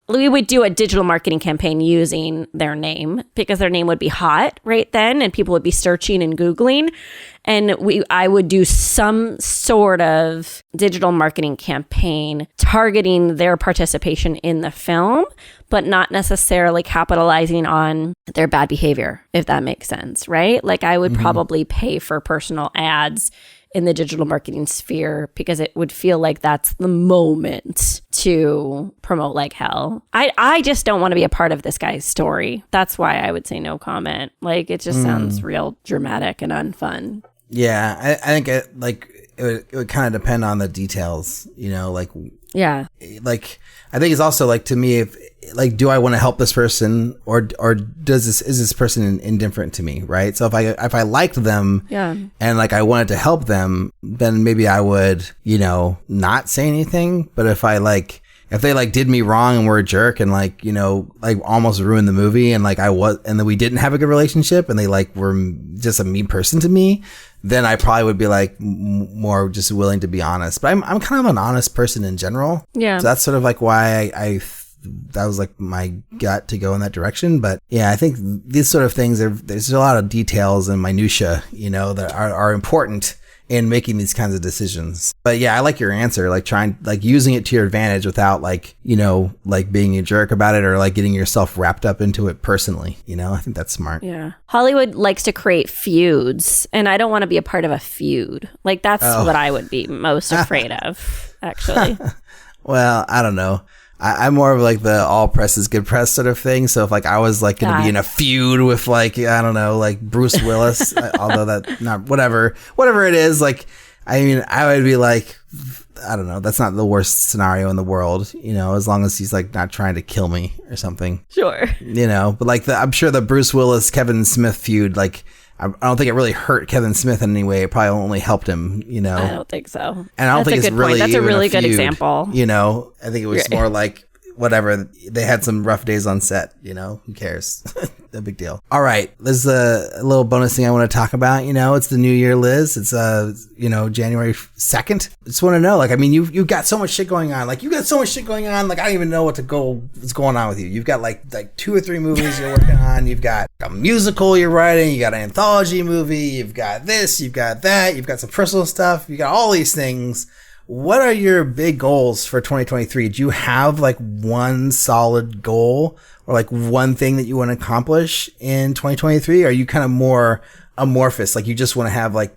do a digital marketing campaign using their name, because their name would be hot right then, and people would be searching and Googling. And I would do some sort of digital marketing campaign targeting their participation in the film, but not necessarily capitalizing on their bad behavior, if that makes sense, right? Like, I would probably pay for personal ads in the digital marketing sphere, because it would feel like that's the moment to promote like hell. I just don't want to be a part of this guy's story. That's why I would say no comment. Like, it just sounds real dramatic and unfun. Yeah, I think it would kind of depend on the details, you know, like, yeah, like, I think it's also like, to me, if like, do I want to help this person, or is this person indifferent to me, right? So if I liked them, yeah, and like I wanted to help them, then maybe I would, you know, not say anything. But if they like did me wrong and were a jerk and like, you know, like almost ruined the movie, and like and then we didn't have a good relationship, and they like were just a mean person to me, then I probably would be like more just willing to be honest. But I'm kind of an honest person in general. Yeah. So that's sort of like why that was like my gut to go in that direction. But yeah, I think these sort of things, there's a lot of details and minutia, you know, that are important in making these kinds of decisions. But yeah, I like your answer, like using it to your advantage without like, you know, like being a jerk about it, or like getting yourself wrapped up into it personally. You know, I think that's smart. Yeah. Hollywood likes to create feuds, and I don't want to be a part of a feud. Like, that's what I would be most afraid of, actually. Well, I don't know. I'm more of like the all press is good press sort of thing. So if like I was like going to be in a feud with like, I don't know, like Bruce Willis, although that not whatever it is, like, I mean, I would be like, I don't know, that's not the worst scenario in the world, you know, as long as he's like not trying to kill me or something. Sure. You know, but like I'm sure the Bruce Willis, Kevin Smith feud, like, I don't think it really hurt Kevin Smith in any way. It probably only helped him, you know. I don't think so. And I don't think it's really That's a really good example. You know, I think it was more like, whatever, they had some rough days on set, you know, who cares? No big deal. All right, there's a little bonus thing I want to talk about. You know, it's the new year, Liz. It's you know, January 2nd. I just want to know, like, I mean, you've got so much shit going on. Like, like, I don't even know what's going on with you. You've got like 2 or 3 movies you're working on. You've got a musical you're writing. You got an anthology movie. You've got this. You've got that. You've got some personal stuff. You got all these things. What are your big goals for 2023? Do you have like one solid goal, or like one thing that you want to accomplish in 2023? Are you kind of more amorphous? Like, you just want to have like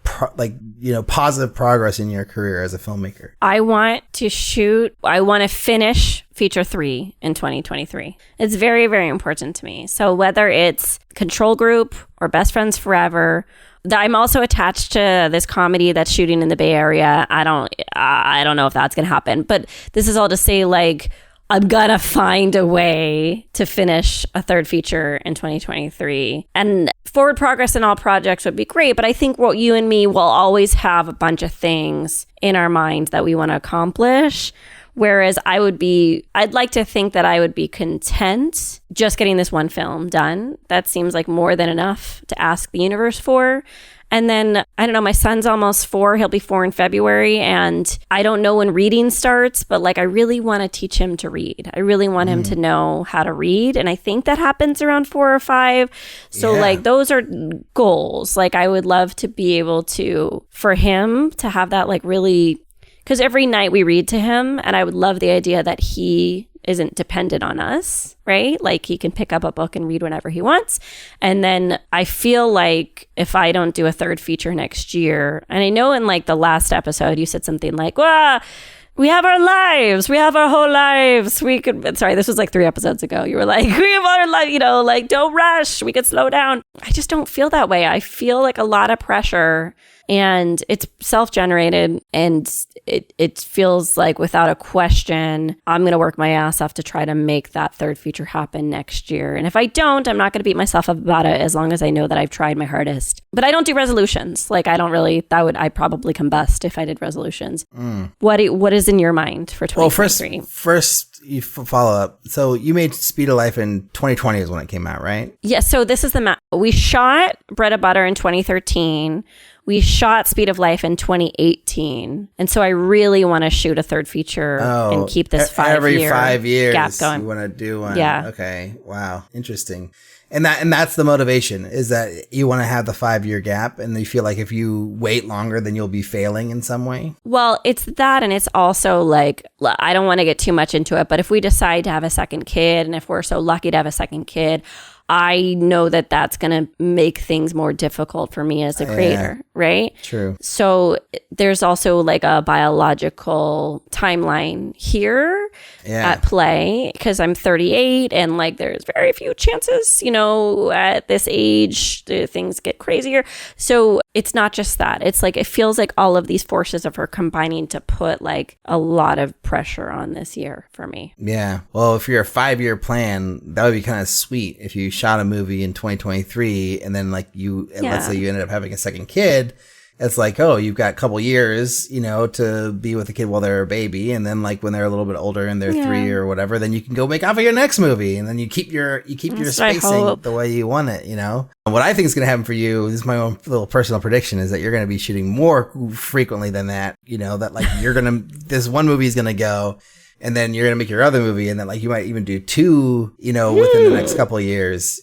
you know, positive progress in your career as a filmmaker? I want to finish feature 3 in 2023. It's very, very important to me. So whether it's Control Group or Best Friends Forever, I'm also attached to this comedy that's shooting in the Bay Area. I don't know if that's going to happen, but this is all to say, like, I'm going to find a way to finish a 3rd feature in 2023. And forward progress in all projects would be great, but I think what you and me will always have a bunch of things in our minds that we want to accomplish. Whereas I'd like to think that I would be content just getting this one film done. That seems like more than enough to ask the universe for. And then, I don't know, my son's almost 4. He'll be 4 in February. And I don't know when reading starts, but like, I really want to teach him to read. I really want him to know how to read. And I think that happens around 4 or 5. So like, those are goals. Like, I would love to be able to, for him to have that, like, really, because every night we read to him, and I would love the idea that he isn't dependent on us, right? Like, he can pick up a book and read whenever he wants. And then I feel like if I don't do a 3rd feature next year, and I know in like the last episode, you said something like, well, we have our lives. We have our whole lives. Sorry, this was like 3 episodes ago. You were like, we have our life, you know, like, don't rush. We could slow down. I just don't feel that way. I feel like a lot of pressure And it's self-generated, and it feels like without a question, I'm going to work my ass off to try to make that third feature happen next year. And if I don't, I'm not going to beat myself up about it as long as I know that I've tried my hardest. But I don't do resolutions. Like, I don't really, I'd probably combust if I did resolutions. What is in your mind for 2023? Well, first you follow up. So you made Speed of Life in 2020 is when it came out, right? Yeah, so this is we shot Bread and Butter in 2013. We shot Speed of Life in 2018. And so I really want to shoot a third feature and keep this every 5 years gap going. You want to do one. Yeah. Okay. Wow. Interesting. And that's the motivation, is that you want to have the 5-year gap, and you feel like if you wait longer, then you'll be failing in some way. Well, it's that, and it's also like, I don't want to get too much into it, but if we decide to have a second kid, and if we're so lucky to have a second kid, I know that that's going to make things more difficult for me as a creator, right? True. So there's also like a biological timeline here at play, because I'm 38 and like there's very few chances, at this age, things get crazier. So it's not just that. It's like, it feels like all of these forces are combining to put like a lot of pressure on this year for me. Yeah. Well, if you're a 5-year plan, that would be kind of sweet if you shot a movie in 2023 and then like let's say you ended up having a second kid. It's like, oh, you've got a couple years, to be with the kid while they're a baby. And then like when they're a little bit older and they're 3 or whatever, then you can go make off of your next movie. And then you keep your spacing the way you want it, What I think is going to happen for you, this is my own little personal prediction, is that you're going to be shooting more frequently than that, that like this one movie is going to go, and then you're going to make your other movie, and then like you might even do 2, within the next couple of years,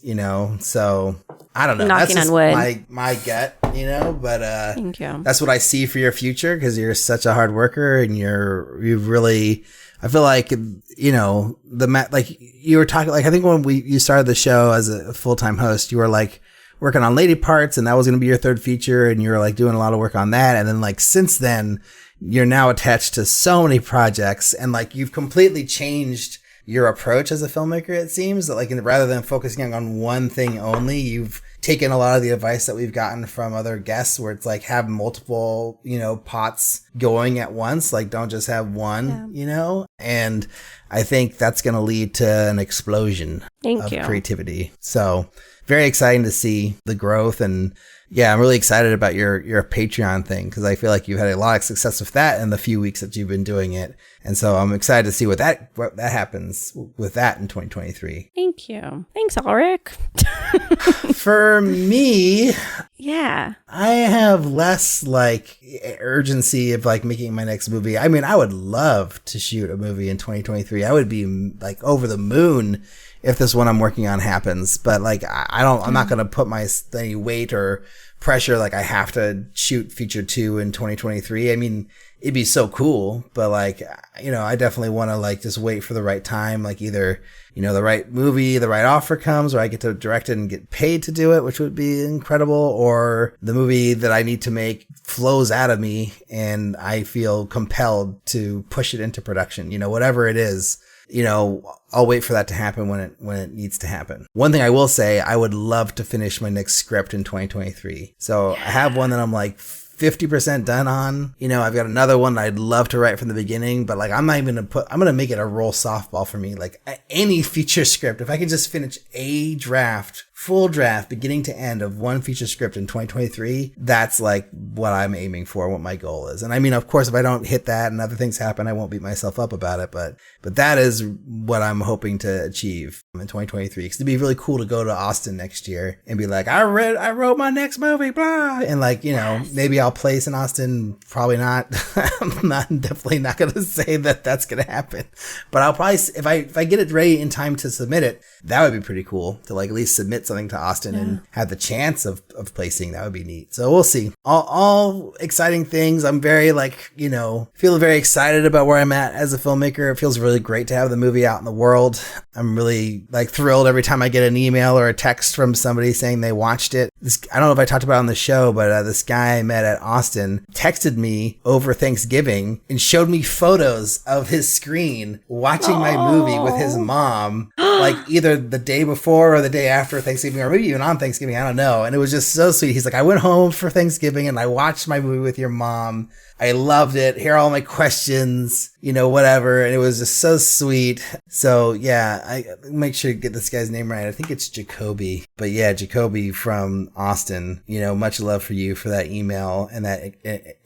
so I don't know. Knocking that's just on wood. my gut, but thank you. That's what I see for your future, because you're such a hard worker, and you've really, I feel like, like you were talking, like I think when you started the show as a full-time host, you were like working on Lady Parts, and that was going to be your third feature, and you were like doing a lot of work on that, and then like since then, you're now attached to so many projects, and like you've completely changed your approach as a filmmaker. It seems that like rather than focusing on one thing only, you've taken a lot of the advice that we've gotten from other guests, where it's like have multiple, pots going at once. Like don't just have one, and I think that's going to lead to an explosion of creativity. So very exciting to see the growth. And yeah, I'm really excited about your Patreon thing, because I feel like you've had a lot of success with that in the few weeks that you've been doing it. And so I'm excited to see what that happens with that in 2023. Thank you. Thanks, Ulrich. For me, yeah, I have less like urgency of like making my next movie. I mean, I would love to shoot a movie in 2023. I would be like over the moon if this one I'm working on happens, but like I'm not going to put any weight or pressure like I have to shoot feature 2 in 2023. I mean, it'd be so cool, but like, I definitely want to like just wait for the right time, like either, the right movie, the right offer comes, or I get to direct it and get paid to do it, which would be incredible, or the movie that I need to make flows out of me and I feel compelled to push it into production, whatever it is. I'll wait for that to happen when it needs to happen. One thing I will say, I would love to finish my next script in 2023. So I have one that I'm like 50% done on. I've got another one that I'd love to write from the beginning, but like I'm not even I'm going to make it a roll softball for me. Like any feature script, if I can just finish a full draft, beginning to end of one feature script in 2023, that's like what I'm aiming for, what my goal is. And I mean, of course, if I don't hit that and other things happen, I won't beat myself up about it, but that is what I'm hoping to achieve in 2023. Because it'd be really cool to go to Austin next year and be like, I wrote my next movie, blah. And like, maybe I'll place in Austin. Probably not. I'm definitely not going to say that that's going to happen, but I'll probably, if I get it ready in time to submit it, that would be pretty cool to like at least submit something to Austin and have the chance of placing. That would be neat. So we'll see. All exciting things. I'm very feel very excited about where I'm at as a filmmaker. It feels really great to have the movie out in the world. I'm really like thrilled every time I get an email or a text from somebody saying they watched it. I don't know if I talked about it on the show, but this guy I met at Austin texted me over Thanksgiving and showed me photos of his screen watching my movie with his mom, like either the day before or the day after Thanksgiving. Thanksgiving, or maybe even on Thanksgiving. I don't know. And it was just so sweet. He's like, I went home for Thanksgiving and I watched my movie with your mom. I loved it. Here are all my questions, whatever. And it was just so sweet. So yeah, I make sure to get this guy's name right. I think it's Jacoby. But yeah, Jacoby from Austin, much love for you for that email and that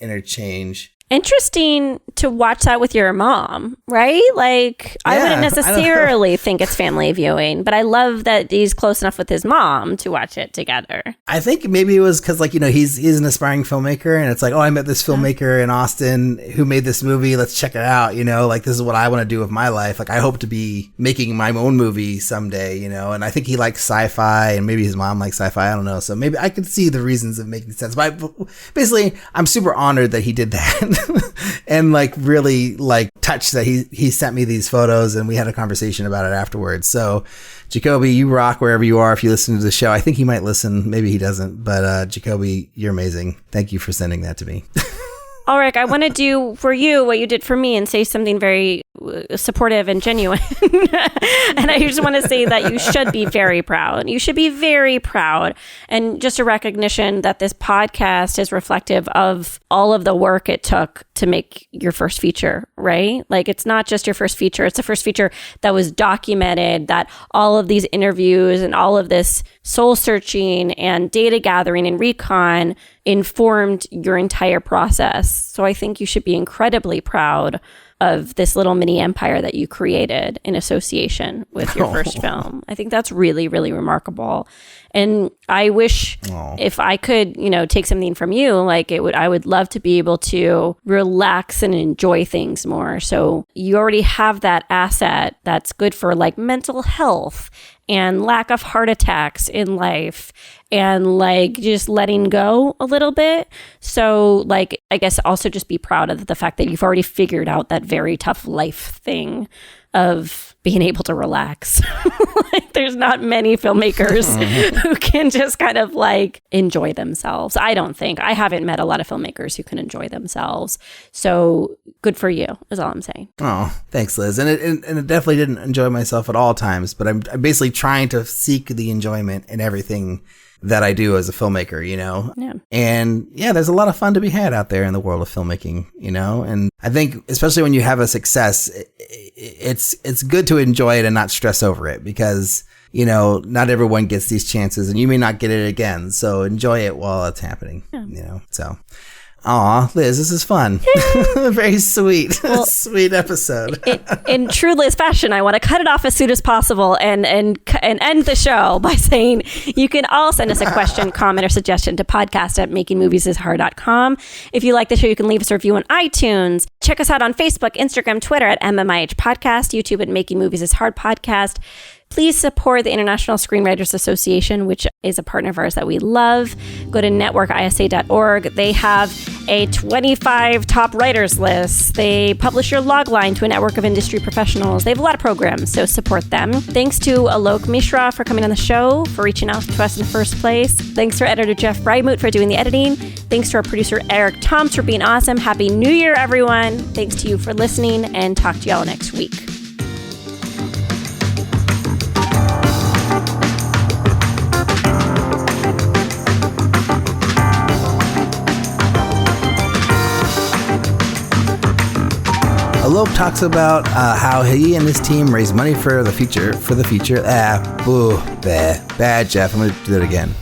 interchange. Interesting to watch that with your mom, right? Like, I wouldn't necessarily think it's family viewing, but I love that he's close enough with his mom to watch it together. I think maybe it was because, he's an aspiring filmmaker, and it's like, oh, I met this filmmaker in Austin who made this movie. Let's check it out. This is what I want to do with my life. Like, I hope to be making my own movie someday, and I think he likes sci-fi, and maybe his mom likes sci-fi. I don't know. So maybe I could see the reasons of making sense. But basically, I'm super honored that he did that. And really touched that he sent me these photos and we had a conversation about it afterwards. So Jacoby, you rock wherever you are if you listen to the show. I think he might listen, maybe he doesn't, but Jacoby, you're amazing. Thank you for sending that to me. Ulrich, I want to do for you what you did for me and say something very supportive and genuine. And I just want to say that you should be very proud. You should be very proud. And just a recognition that this podcast is reflective of all of the work it took to make your first feature, right? Like, it's not just your first feature. It's the first feature that was documented, that all of these interviews and all of this soul searching and data gathering and recon informed your entire process. So I think you should be incredibly proud of this little mini empire that you created in association with your first film. I think that's really, really remarkable. And I wish if I could, take something from you, I would love to be able to relax and enjoy things more. So you already have that asset that's good for mental health and lack of heart attacks in life and just letting go a little bit. So I guess also just be proud of the fact that you've already figured out that very tough life thing of being able to relax. There's not many filmmakers who can just kind of enjoy themselves. I haven't met a lot of filmmakers who can enjoy themselves. So good for you is all I'm saying. Oh, thanks, Liz. And it definitely didn't enjoy myself at all times, but I'm basically trying to seek the enjoyment in everything that I do as a filmmaker, Yeah. And yeah, there's a lot of fun to be had out there in the world of filmmaking, and I think especially when you have a success, it's good to enjoy it and not stress over it because, not everyone gets these chances and you may not get it again. So enjoy it while it's happening, so. Aw, Liz, this is fun. Very sweet. Well, sweet episode. In true Liz fashion, I want to cut it off as soon as possible and end the show by saying you can all send us a question, comment, or suggestion to podcast@makingmoviesishard.com. If you like the show, you can leave us a review on iTunes. Check us out on Facebook, Instagram, Twitter at MMIH Podcast, YouTube at Making Movies is Hard Podcast. Please support the International Screenwriters Association, which is a partner of ours that we love. Go to networkisa.org. They have a 25 top writers list. They publish your log line to a network of industry professionals. They have a lot of programs, so support them. Thanks to Alok Mishra for coming on the show, for reaching out to us in the first place. Thanks to our editor, Jeff Breitmoot, for doing the editing. Thanks to our producer, Eric Toms, for being awesome. Happy New Year, everyone. Thanks to you for listening, and talk to y'all next week. Alok talks about how he and his team raise money for the feature. Bad, Jeff. I'm going to do that again.